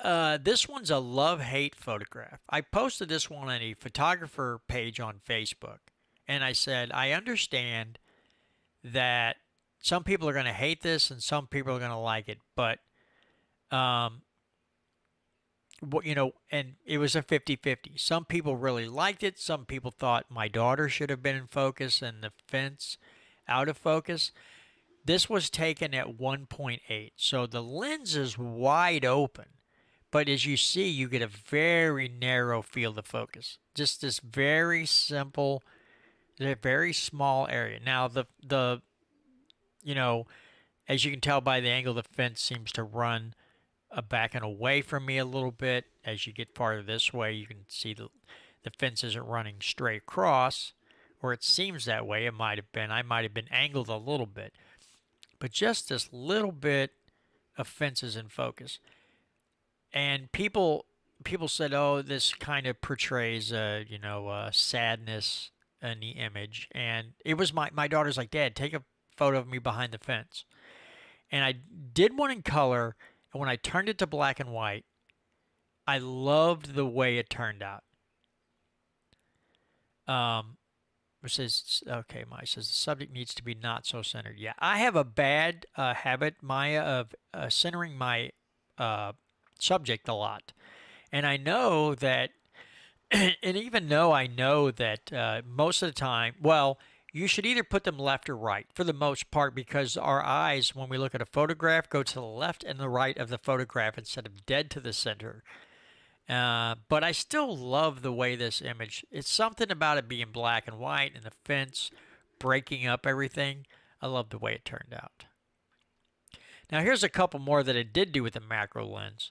a love-hate photograph. I posted this one on a photographer page on Facebook, and I said, I understand that some people are going to hate this and some people are going to like it, but and it was a 50-50. Some people really liked it. Some people thought my daughter should have been in focus and the fence out of focus. This was taken at 1.8, so the lens is wide open. But as you see, you get a very narrow field of focus. Just this very simple, very small area. Now, as you can tell by the angle, the fence seems to run back and away from me a little bit. As you get farther this way, you can see the fence isn't running straight across, or it seems that way. It might have been. I might have been angled a little bit. But just this little bit of fence is in focus. And people said, oh, this kind of portrays, sadness in the image. And it was my daughter's like, Dad, take a photo of me behind the fence. And I did one in color, and when I turned it to black and white, I loved the way it turned out. It says, okay, Maya says the subject needs to be not so centered. Yeah, I have a bad habit, Maya, of centering my subject a lot. And I know that, and even though I know that most of the time, well, you should either put them left or right for the most part, because our eyes, when we look at a photograph, go to the left and the right of the photograph instead of dead to the center. But I still love the way this image, it's something about it being black and white and the fence breaking up everything. I love the way it turned out. Now here's a couple more that I did do with the macro lens.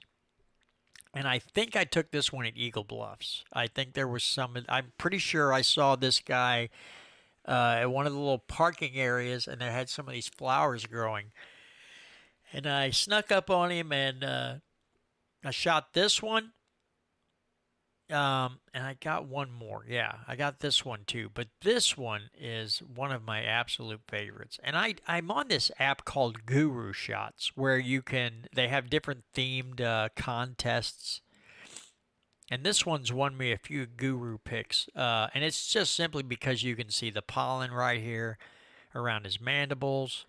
And I think I took this one at Eagle Bluffs. I think there was I'm pretty sure I saw this guy at one of the little parking areas, and they had some of these flowers growing. And I snuck up on him, and I shot this one. And I got one more. Yeah, I got this one too. But this one is one of my absolute favorites. And I'm on this app called Guru Shots, where they have different themed contests. And this one's won me a few guru picks. And it's just simply because you can see the pollen right here around his mandibles.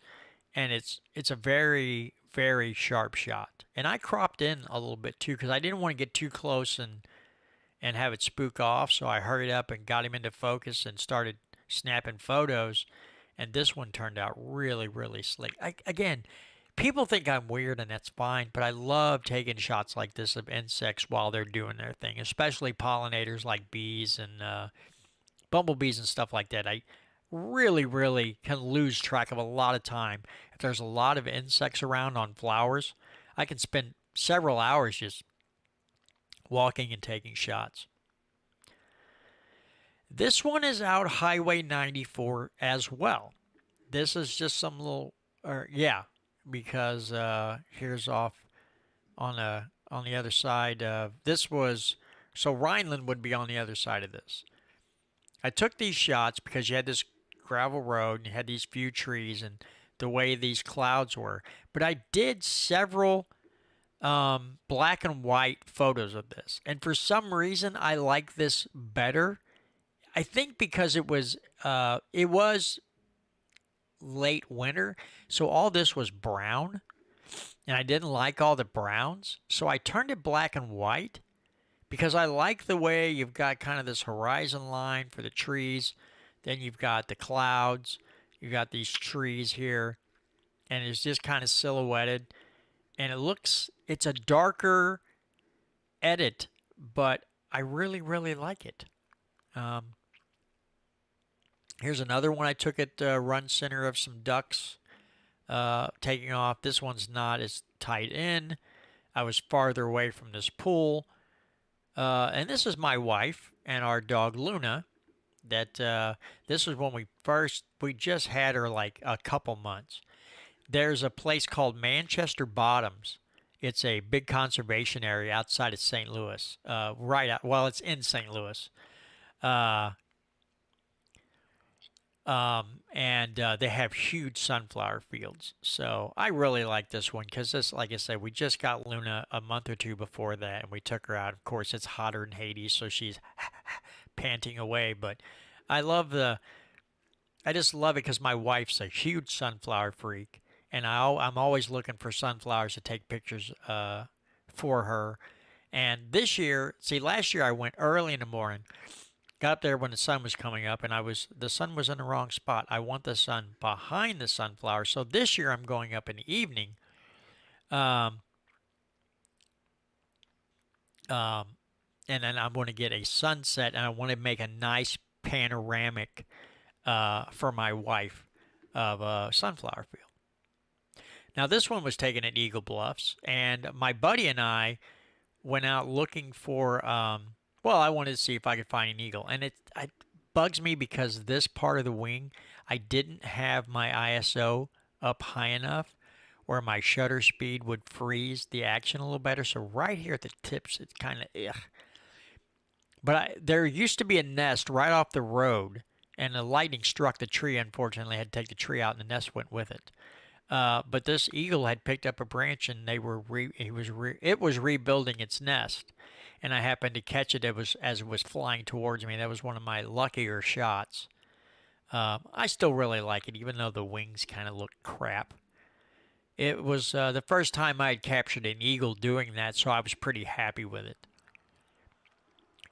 And it's a very, very sharp shot. And I cropped in a little bit too, because I didn't want to get too close and have it spook off. So I hurried up and got him into focus and started snapping photos. And this one turned out really, really slick. Again, people think I'm weird, and that's fine, but I love taking shots like this of insects while they're doing their thing, especially pollinators like bees and bumblebees and stuff like that. I really, really can lose track of a lot of time. If there's a lot of insects around on flowers, I can spend several hours just walking and taking shots. This one is out Highway 94 as well. This is just some little, yeah, because here's off on the other side of this was so Rhineland would be on the other side of this. I took these shots because you had this gravel road and you had these few trees and the way these clouds were. But I did several black and white photos of this, and for some reason I like this better. I think because it was late winter, so all this was brown, and I didn't like all the browns, so I turned it black and white because I like the way you've got kind of this horizon line for the trees, then you've got the clouds, you've got these trees here, and it's just kind of silhouetted, and it's a darker edit, but I really, really like it. Here's another one I took at run center of some ducks taking off. This one's not as tight in. I was farther away from this pool. And this is my wife and our dog Luna. This was when we just had her like a couple months. There's a place called Manchester Bottoms. It's a big conservation area outside of St. Louis. It's in St. Louis. And they have huge sunflower fields. So I really like this one because this, like I said, we just got Luna a month or two before that, and we took her out. Of course, it's hotter in Haiti, so she's panting away. But I just love it because my wife's a huge sunflower freak, and I'm always looking for sunflowers to take pictures for her. And last year I went early in the morning. Got up there when the sun was coming up, and the sun was in the wrong spot. I want the sun behind the sunflower. So this year I'm going up in the evening. And then I'm going to get a sunset, and I want to make a nice panoramic for my wife of a sunflower field. Now this one was taken at Eagle Bluffs, and my buddy and I went out looking for I wanted to see if I could find an eagle. And it bugs me because this part of the wing, I didn't have my ISO up high enough where my shutter speed would freeze the action a little better. So right here at the tips, it's kind of ugh. But there used to be a nest right off the road, and the lightning struck the tree. Unfortunately, I had to take the tree out, and the nest went with it. But this eagle had picked up a branch, and it was rebuilding its nest. And I happened to catch it as it was flying towards me. That was one of my luckier shots. I still really like it, even though the wings kind of look crap. It was the first time I had captured an eagle doing that, so I was pretty happy with it.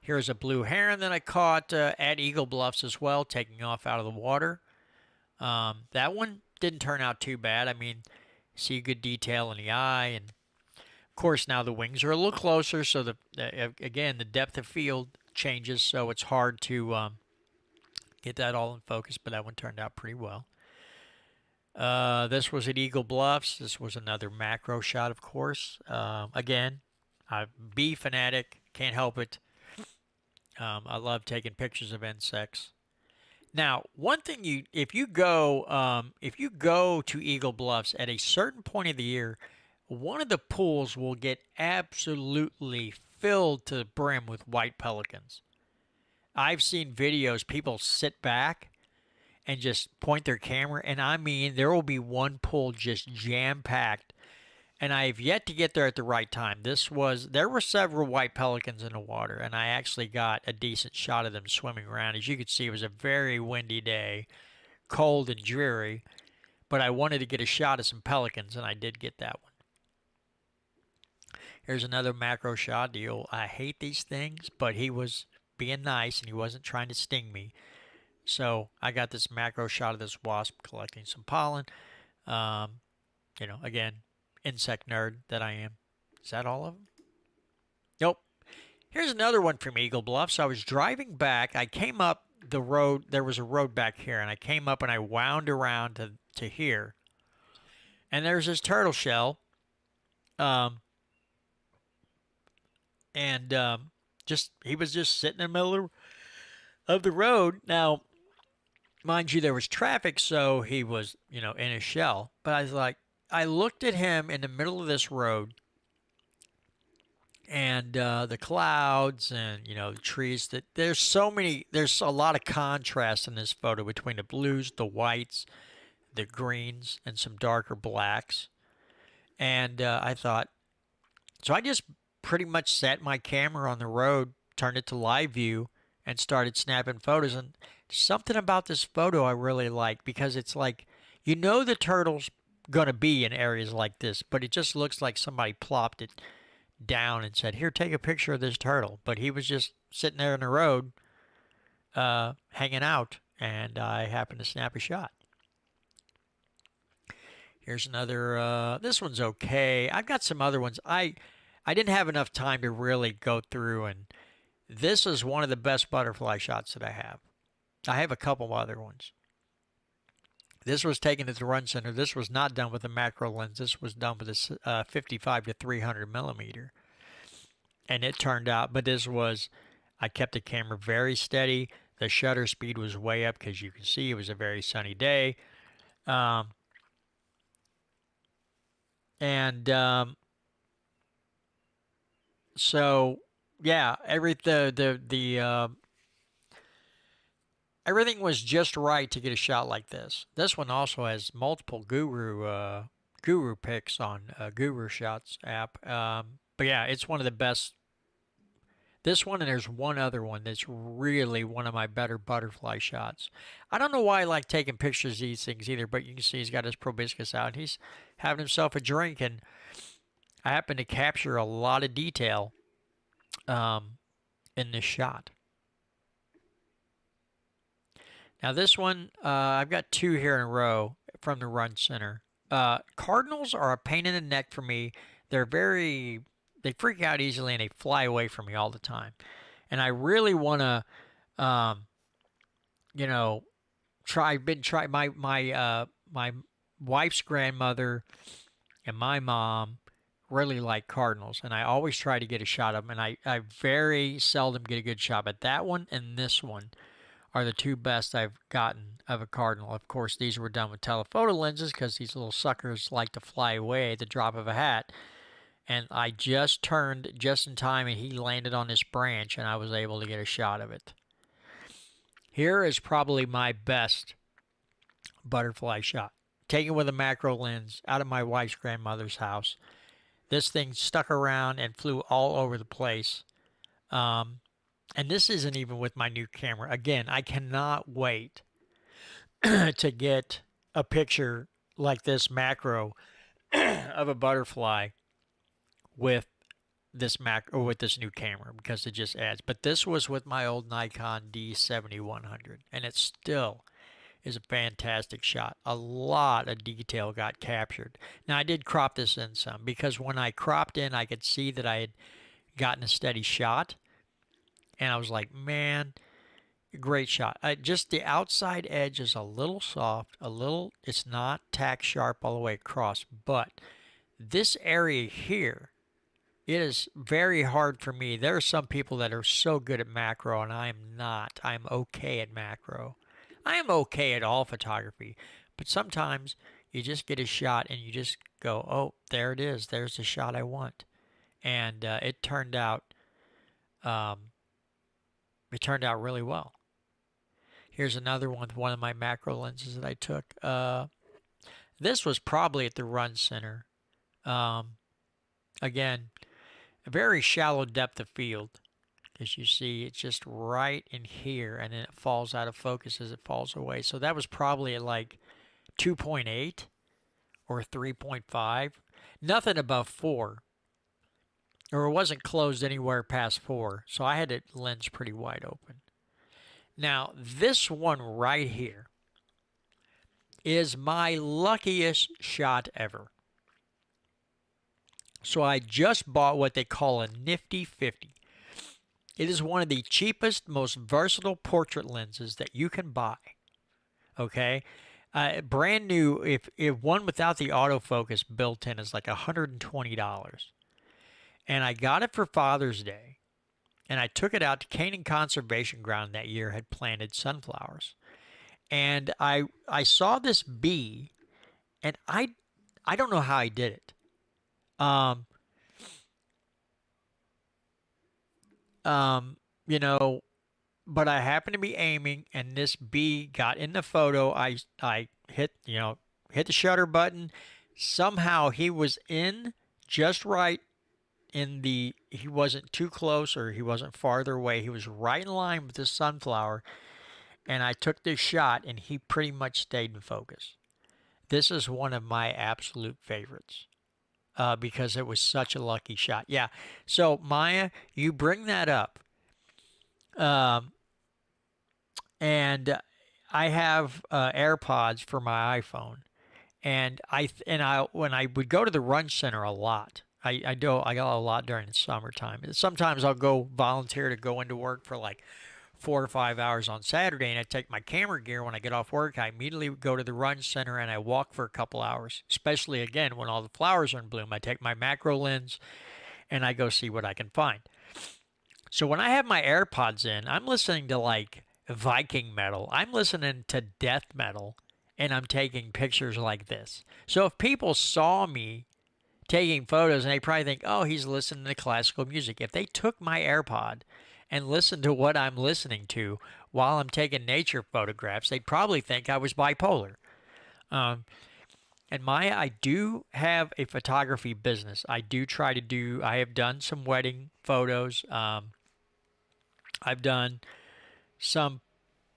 Here's a blue heron that I caught at Eagle Bluffs as well, taking off out of the water. That one didn't turn out too bad. I mean, see good detail in the eye, and of course, now the wings are a little closer, so again, the depth of field changes, so it's hard to get that all in focus, but that one turned out pretty well. This was at Eagle Bluffs. This was another macro shot, of course. Again, I'm a bee fanatic, can't help it. I love taking pictures of insects. Now, one thing if you go to Eagle Bluffs at a certain point of the year, one of the pools will get absolutely filled to the brim with white pelicans. I've seen videos, people sit back and just point their camera, and I mean, there will be one pool just jam-packed, and I have yet to get there at the right time. There were several white pelicans in the water, and I actually got a decent shot of them swimming around. As you can see, it was a very windy day, cold and dreary, but I wanted to get a shot of some pelicans, and I did get that one. Here's another macro shot. I hate these things, but he was being nice and he wasn't trying to sting me. So I got this macro shot of this wasp collecting some pollen. Again, insect nerd that I am. Is that all of them? Nope. Here's another one from Eagle Bluffs. I was driving back. I came up the road. There was a road back here, and I came up and I wound around to here, and there's this turtle shell, um, and just he was just sitting in the middle of the road. Now, mind you, there was traffic, so he was, in his shell. But I was like, I looked at him in the middle of this road, and the clouds and the trees. That there's a lot of contrast in this photo between the blues, the whites, the greens, and some darker blacks. And I thought, so I just pretty much set my camera on the road, turned it to live view, and started snapping photos. And something about this photo I really like, because it's like, the turtle's gonna be in areas like this, but it just looks like somebody plopped it down and said, "Here, take a picture of this turtle." But he was just sitting there in the road, hanging out, and I happened to snap a shot. Here's another. This one's okay. I've got some other ones. I didn't have enough time to really go through, and this is one of the best butterfly shots that I have. I have a couple other ones. This was taken at the Run Center. This was not done with a macro lens. This was done with a 55 to 300 millimeter. And it turned out, but I kept the camera very steady. The shutter speed was way up because you can see it was a very sunny day. So yeah, everything was just right to get a shot like this. This one also has multiple Guru pics on Guru Shots app. But yeah, it's one of the best. This one, and there's one other one that's really one of my better butterfly shots. I don't know why I like taking pictures of these things either, but you can see he's got his proboscis out. He's having himself a drink, and I happen to capture a lot of detail in this shot. Now this one, I've got two here in a row from the Run Center. Cardinals are a pain in the neck for me. They freak out easily and they fly away from me all the time. And I really want to, my wife's grandmother and my mom really like cardinals, and I always try to get a shot of them, and I very seldom get a good shot. But that one and this one are the two best I've gotten of a cardinal. Of course, these were done with telephoto lenses because these little suckers like to fly away at the drop of a hat. And I just turned just in time, and he landed on this branch, and I was able to get a shot of it. Here is probably my best butterfly shot, taken with a macro lens out of my wife's grandmother's house. This thing stuck around and flew all over the place. And this isn't even with my new camera. Again, I cannot wait to get a picture like this macro of a butterfly with this new camera, because it just adds. But this was with my old Nikon D7100, and it still is a fantastic shot. A lot of detail got captured. Now I did crop this in some, because when I cropped in, I could see that I had gotten a steady shot, and I was like, man, great shot. Just the outside edge is a little soft, it's not tack sharp all the way across, but this area here, it is very hard for me. There are some people that are so good at macro, and I am not. I'm okay at macro. I am okay at all photography, but sometimes you just get a shot and you just go, oh, there it is. There's the shot I want. And it turned out really well. Here's another one with one of my macro lenses that I took. This was probably at the Run Center. Again, a very shallow depth of field. As you see, it's just right in here, and then it falls out of focus as it falls away. So that was probably at like 2.8 or 3.5. Nothing above 4. Or it wasn't closed anywhere past 4. So I had it lens pretty wide open. Now, this one right here is my luckiest shot ever. So I just bought what they call a Nifty 50. It is one of the cheapest, most versatile portrait lenses that you can buy. Okay, brand new. If one without the autofocus built in is like $120, and I got it for Father's Day, and I took it out to Canaan Conservation Ground that year. Had planted sunflowers, and I saw this bee, and I don't know how I did it. Um, you know, but I happened to be aiming, and this bee got in the photo. I hit hit the shutter button. Somehow he was in just right in the. He wasn't too close or he wasn't farther away. He was right in line with the sunflower, and I took this shot, and he pretty much stayed in focus. This is one of my absolute favorites. Because it was such a lucky shot. Yeah. So Maya, you bring that up. Um, and I have AirPods for my iPhone, and I when I would go to the run center a lot. I go a lot during the summertime. Sometimes I'll go volunteer to go into work for like 4 or 5 hours on Saturday, and I take my camera gear when I get off work. I immediately go to the run center and I walk for a couple hours, especially again when all the flowers are in bloom. I take my macro lens and I go see what I can find. So when I have my AirPods in, I'm listening to like Viking metal. I'm listening to death metal, and I'm taking pictures like this. So if people saw me taking photos, and they probably think, oh, he's listening to classical music. If they took my AirPod and listened to what I'm listening to while I'm taking nature photographs, they'd probably think I was bipolar. Um, and Maya, I do have a photography business. I have done some wedding photos. I've done some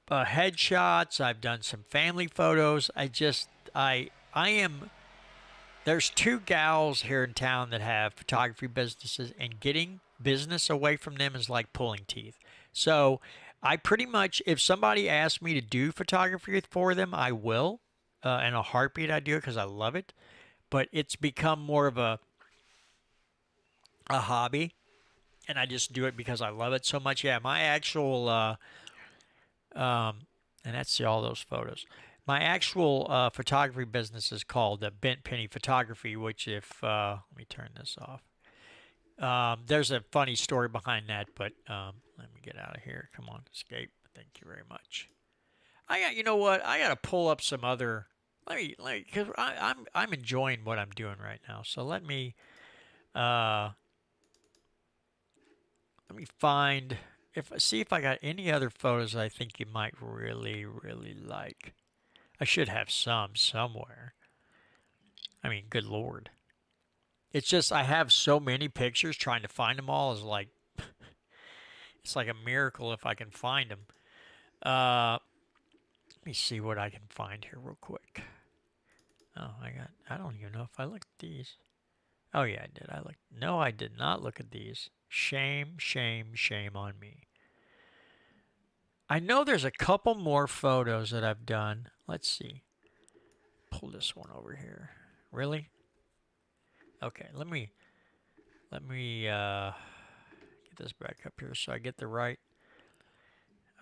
headshots. I've done some family photos. I am. There's two gals here in town that have photography businesses, and getting business away from them is like pulling teeth. So I pretty much, if somebody asks me to do photography for them, I will. In a heartbeat, I do it because I love it. But it's become more of a hobby, and I just do it because I love it so much. Yeah, my actual and that's all those photos. My actual photography business is called Bent Penny Photography, which if let me turn this off. There's a funny story behind that, but let me get out of here. Come on, escape. Thank you very much. You know what? I got to pull up some other. Because I'm enjoying what I'm doing right now. So uh, let me find see if I got any other photos I think you might really like. I should have some somewhere. I mean, good lord. It's just I have so many pictures. Trying to find them all is like it's like a miracle if I can find them. Let me see what I can find here real quick. Oh, I don't even know if I looked at these. Oh yeah, I did. No, I did not look at these. Shame, shame, shame on me. I know there's a couple more photos that I've done. Let's see. Pull this one over here. Really? Okay, let me get this back up here so I get the right.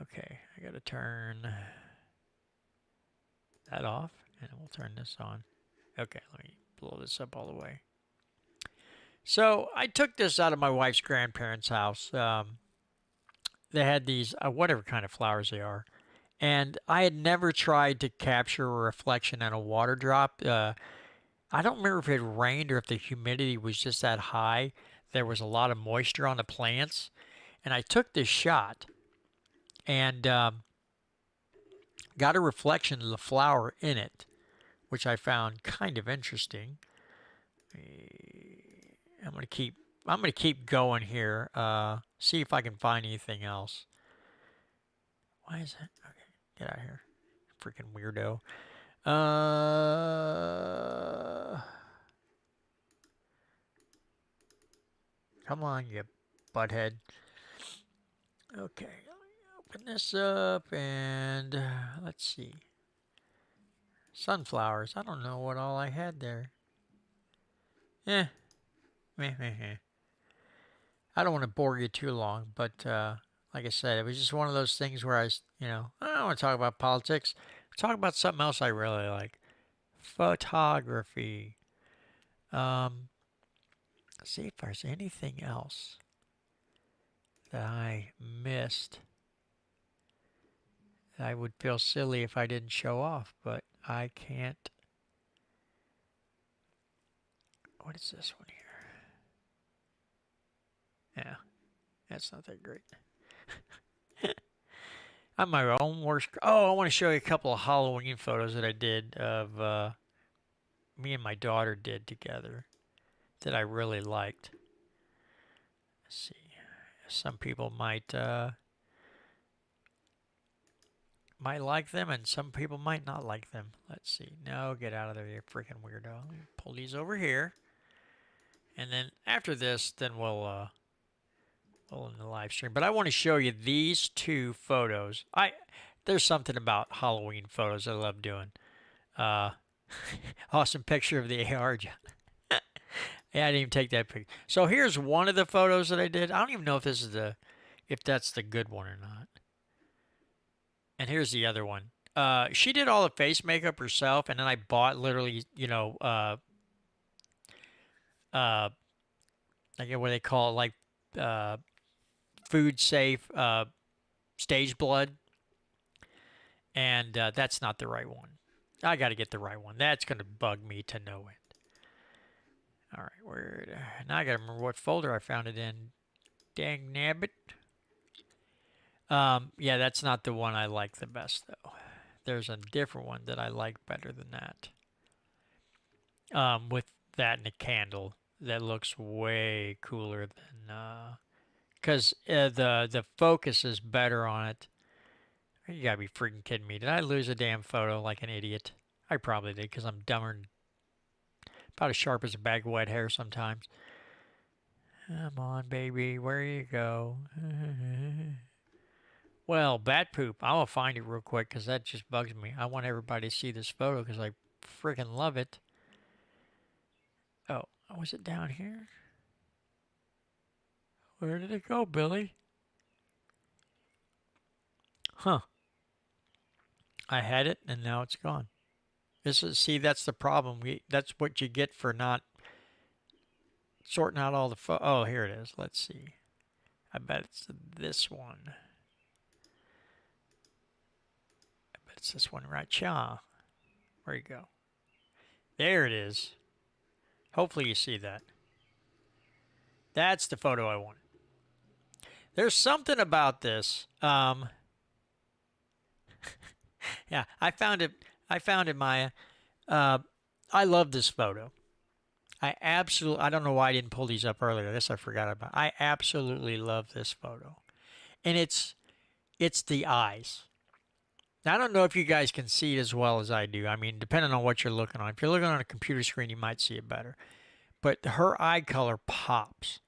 Okay, I gotta turn that off, and we'll turn this on. Okay, let me blow this up all the way. So I took this out of my wife's grandparents' house. They had these, whatever kind of flowers they are. And I had never tried to capture a reflection on a water drop. I don't remember if it rained or if the humidity was just that high. There was a lot of moisture on the plants. And I took this shot and got a reflection of the flower in it, which I found kind of interesting. I'm gonna keep going here. See if I can find anything else. Why is that? Okay, get out of here, freaking weirdo. Come on, you butthead. Okay, open this up and let's see. Sunflowers. I don't know what all I had there. Eh, meh, meh, meh. I don't want to bore you too long, but like I said, it was just one of those things where I don't want to talk about politics. Talk about something else I really like. Photography. Um, see if there's anything else that I missed. I would feel silly if I didn't show off, but I can't. What is this one here? Yeah, that's not that great. I'm my own worst. Oh, I want to show you a couple of Halloween photos that I did of me and my daughter did together that I really liked. Let's see. Some people might like them, and some people might not like them. Let's see. No, get out of there, you freaking weirdo. Pull these over here, and then after this, then we'll in the live stream. But I want to show you these two photos. There's something about Halloween photos I love doing. Uh, awesome picture of the AR. Yeah, I didn't even take that picture. So here's one of the photos that I did. I don't even know if that's the good one or not. And here's the other one. She did all the face makeup herself, and then I bought literally, I get what they call it, like food safe stage blood, and that's not the right one. I got to get the right one. That's gonna bug me to no end. All right, now I got to remember what folder I found it in. Dang nabbit. Yeah, that's not the one I like the best though. There's a different one that I like better than that. With that and a candle that looks way cooler than because the focus is better on it. You gotta be freaking kidding me. Did I lose a damn photo like an idiot? I probably did because I'm dumber and about as sharp as a bag of wet hair sometimes. Come on, baby. Where you go? Well, bat poop. I'm going to find it real quick because that just bugs me. I want everybody to see this photo because I freaking love it. Oh, was it down here? Where did it go, Billy? Huh. I had it and now it's gone. See, that's the problem. That's what you get for not sorting out all the oh, here it is. Let's see. I bet it's this one. I bet it's this one right here. Where you go? There it is. Hopefully you see that. That's the photo I wanted. There's something about this. Yeah, I found it. Maya. I love this photo. I don't know why I didn't pull these up earlier. This I forgot about. I absolutely love this photo. And it's the eyes. Now, I don't know if you guys can see it as well as I do. I mean, depending on what you're looking on. If you're looking on a computer screen, you might see it better. But her eye color pops.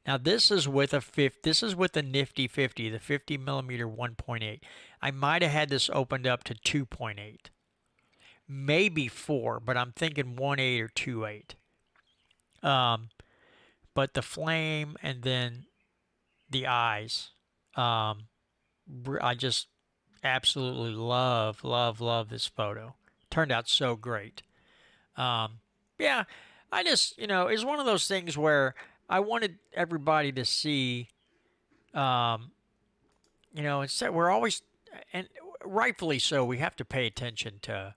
Now, this is with the nifty 50, the 50 millimeter 1.8. I might have had this opened up to 2.8. Maybe 4, but I'm thinking 1.8 or 2.8. But the flame and then the eyes, I just absolutely love this photo. Turned out so great. Yeah, I just, it's one of those things where I wanted everybody to see, instead we're always, and rightfully so, we have to pay attention to,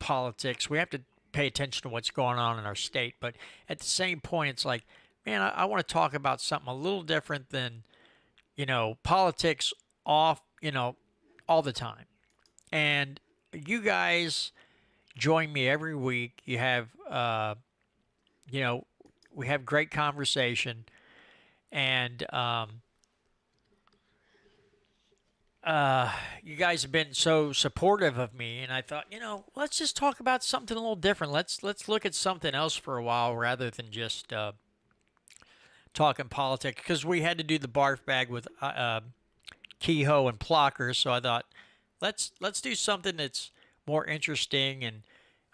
politics. We have to pay attention to what's going on in our state. But at the same point, it's like, man, I want to talk about something a little different than, politics off, all the time. And you guys join me every week. You have, we have great conversation. And, you guys have been so supportive of me, and I thought, let's just talk about something a little different. Let's look at something else for a while rather than just talking politics. Because we had to do the barf bag with Kehoe and Plocher, so I thought, let's do something that's more interesting. And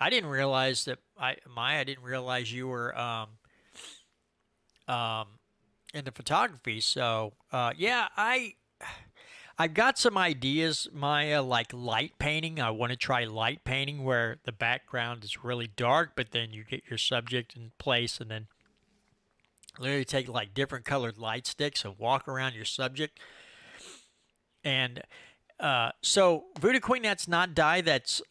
I didn't realize that Maya, I didn't realize you were into photography. So yeah, I've got some ideas, Maya, like light painting. I want to try light painting where the background is really dark, but then you get your subject in place and then literally take like different colored light sticks and walk around your subject. And so Voodoo Queen, that's not dye. That's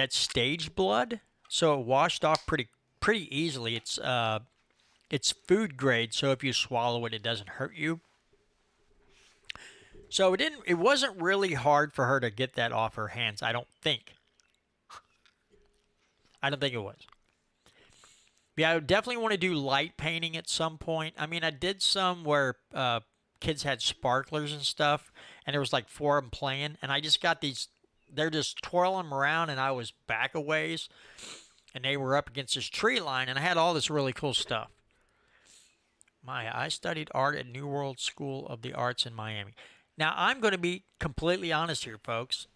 stage blood. So it washed off pretty easily. It's food grade, so if you swallow it, it doesn't hurt you. So it wasn't really hard for her to get that off her hands. I don't think. I don't think it was. Yeah, I would definitely want to do light painting at some point. I mean, I did some where kids had sparklers and stuff, and there was like four of them playing, and I just got these. They're just twirling them around, and I was back a ways, and they were up against this tree line, and I had all this really cool stuff. I studied art at New World School of the Arts in Miami. Now, I'm going to be completely honest here, folks.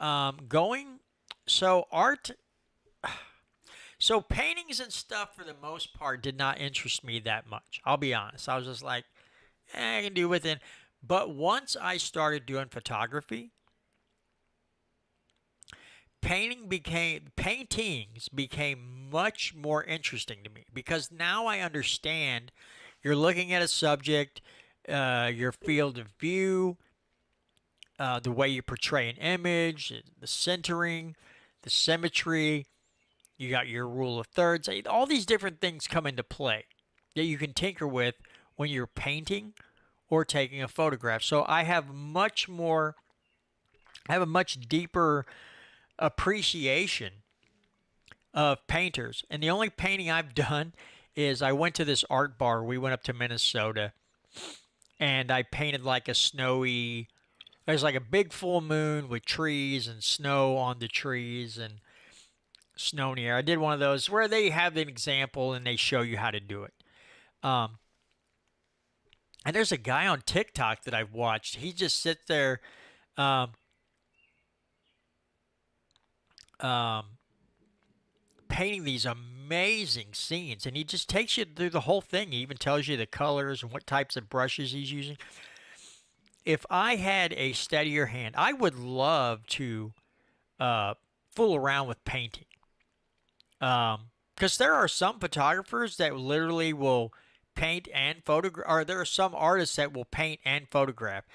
So art, so paintings and stuff for the most part did not interest me that much. I'll be honest. I was just like, I can do with it. But once I started doing photography, paintings became much more interesting to me because now I understand you're looking at a subject, your field of view, the way you portray an image, the centering, the symmetry. You got your rule of thirds. All these different things come into play that you can tinker with when you're painting or taking a photograph. So I have a much deeper appreciation of painters. And the only painting I've done is I went to this art bar. We went up to Minnesota and I painted like a snowy, there's like a big full moon with trees and snow on the trees and snow in the air. I did one of those where they have an example and they show you how to do it. And there's a guy on TikTok that I've watched. He just sits there painting these amazing scenes, and he just takes you through the whole thing. He even tells you the colors and what types of brushes he's using. If I had a steadier hand, I would love to fool around with painting. Because there are some photographers that literally will paint and photograph, or there are some artists that will paint and photograph.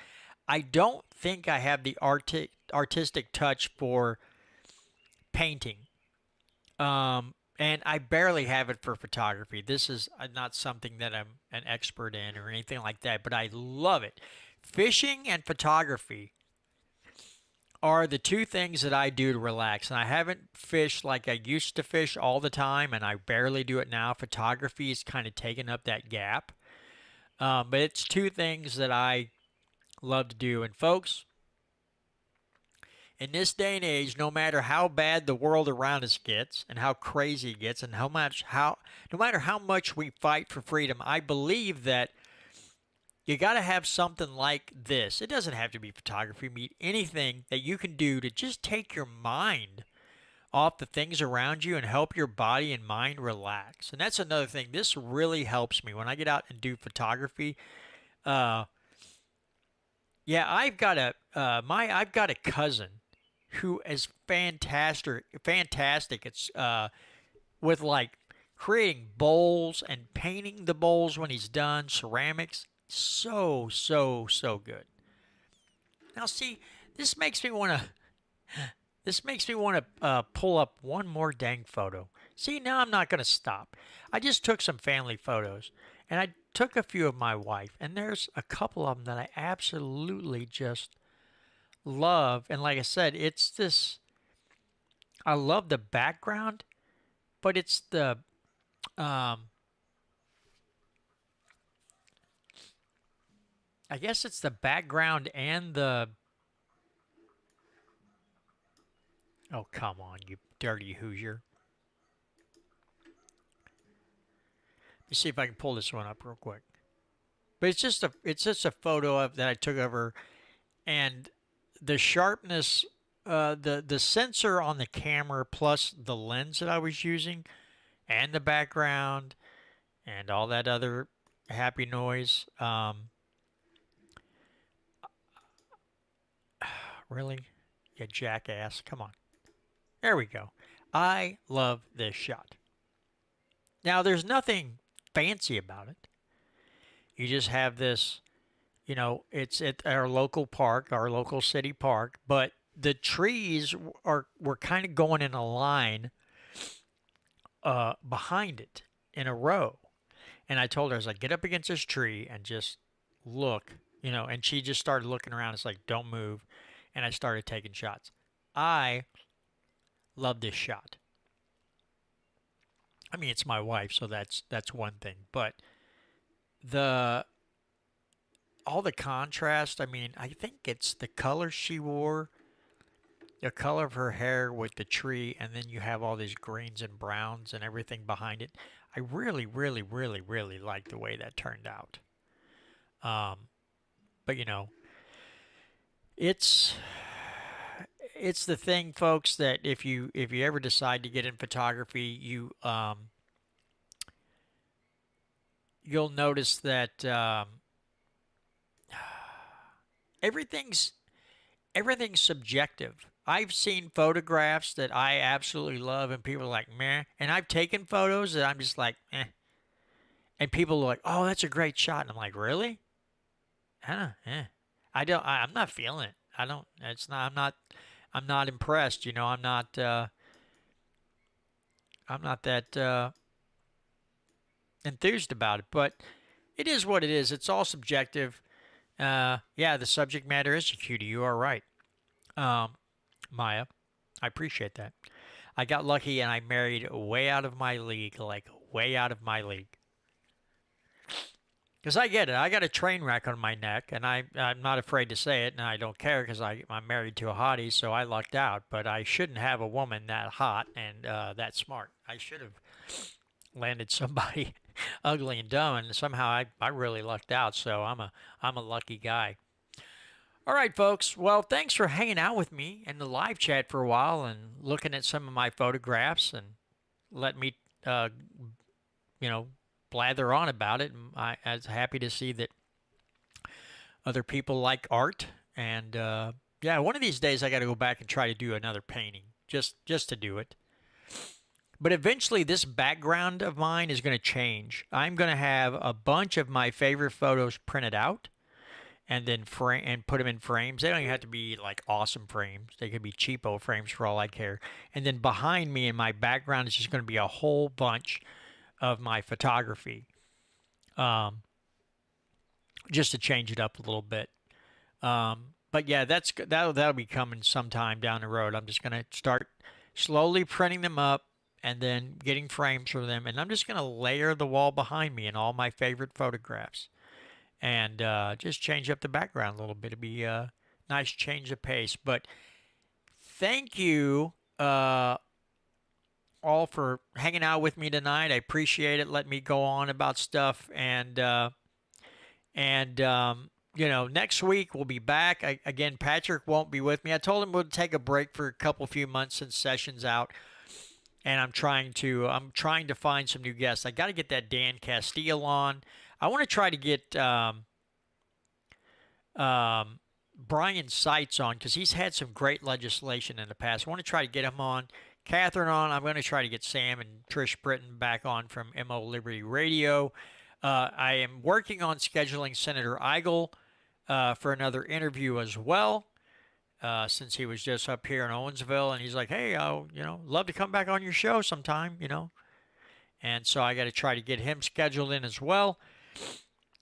I don't think I have the artistic touch for painting. And I barely have it for photography. This is not something that I'm an expert in or anything like that, but I love it. Fishing and photography are the two things that I do to relax. And I haven't fished like I used to fish all the time, and I barely do it now. Photography has kind of taken up that gap. But it's two things that I love to do. And folks, in this day and age, no matter how bad the world around us gets and how crazy it gets and no matter how much we fight for freedom, I believe that you got to have something like this. It doesn't have to be photography, meet anything that you can do to just take your mind off the things around you and help your body and mind relax. And that's another thing. This really helps me when I get out and do photography. Yeah, I've got a cousin who is fantastic. It's with like creating bowls and painting the bowls when he's done, ceramics. So good. Now see, this makes me want to pull up one more dang photo. See, now I'm not going to stop. I just took some family photos, and I took a few of my wife, and there's a couple of them that I absolutely just love. And like I said, it's this, I love the background, but it's the I guess it's the background and the, oh come on, you dirty Hoosier. Let me see if I can pull this one up real quick. But it's just a photo of that I took of her, and the sharpness, the sensor on the camera plus the lens that I was using, and the background, and all that other happy noise. Really? You jackass. Come on. There we go. I love this shot. Now, there's nothing fancy about it. You just have this, it's at our local park, our local city park, but the trees were kind of going in a line behind it in a row. And I told her, I was like, get up against this tree and just look, and she just started looking around. It's like, don't move. And I started taking shots. I love this shot. I mean, it's my wife, so that's one thing. But the all the contrast, I mean, I think it's the color she wore, the color of her hair with the tree, and then you have all these greens and browns and everything behind it. I really, really, really, really like the way that turned out. But it's the thing, folks, that if you ever decide to get in photography, you'll notice that everything's subjective. I've seen photographs that I absolutely love, and people are like, meh. And I've taken photos that I'm just like, eh. And people are like, oh, that's a great shot. And I'm like, really? Eh. I'm not feeling it. I'm not impressed. I'm not that enthused about it. But it is what it is. It's all subjective. Yeah, the subject matter is a cutie. You are right. Maya, I appreciate that. I got lucky and I married way out of my league, like way out of my league. Because I get it. I got a train wreck on my neck, and I'm not afraid to say it, and I don't care because I'm married to a hottie, so I lucked out. But I shouldn't have a woman that hot and that smart. I should have landed somebody ugly and dumb, and somehow I really lucked out. So I'm a lucky guy. All right, folks. Well, thanks for hanging out with me in the live chat for a while and looking at some of my photographs and let me, blather on about it. And I was happy to see that other people like art. And yeah, one of these days I got to go back and try to do another painting just to do it. But eventually this background of mine is going to change. I'm going to have a bunch of my favorite photos printed out and then put them in frames. They don't even have to be like awesome frames. They could be cheapo frames for all I care. And then behind me in my background is just going to be a whole bunch of my photography, just to change it up a little bit. But yeah, that'll be coming sometime down the road. I'm just going to start slowly printing them up and then getting frames for them. And I'm just going to layer the wall behind me in all my favorite photographs. And just change up the background a little bit. It'd be a nice change of pace. But thank you all for hanging out with me tonight. I appreciate it. Let me go on about stuff. And next week we'll be back. Again, Patrick won't be with me. I told him we'll take a break for a few months since session's out. And I'm trying to find some new guests. I got to get that Dan Castile on. I want to try to get Brian Seitz on because he's had some great legislation in the past. I want to try to get him on. Catherine on. I'm going to try to get Sam and Trish Britton back on from MO Liberty Radio. I am working on scheduling Senator Eigel for another interview as well, since he was just up here in Owensville, and he's like, hey, love to come back on your show sometime, And so I got to try to get him scheduled in as well.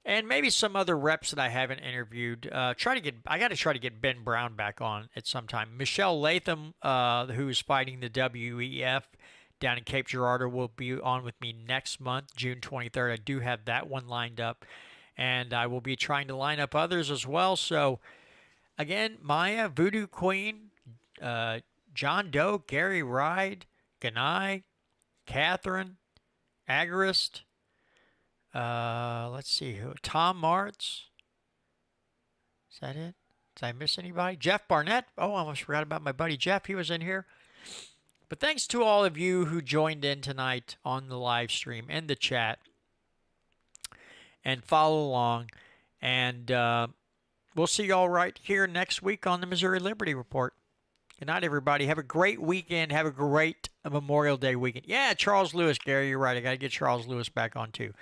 And maybe some other reps that I haven't interviewed. I got to try to get Ben Brown back on at some time. Michelle Latham, who is fighting the WEF down in Cape Girardeau, will be on with me next month, June 23rd. I do have that one lined up. And I will be trying to line up others as well. So, again, Maya, Voodoo Queen, John Doe, Gary Ride, Ganai, Catherine, Agorist. Let's see who. Tom Martz. Is that it? Did I miss anybody? Jeff Barnett. Oh, I almost forgot about my buddy Jeff. He was in here. But thanks to all of you who joined in tonight on the live stream and the chat. and follow along. And we'll see you all right here next week on the Missouri Liberty Report. Good night, everybody. Have a great weekend. Have a great Memorial Day weekend. Yeah, Charles Lewis, Gary, you're right. I got to get Charles Lewis back on, too.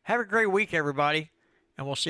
Have a great week, everybody, and we'll see you.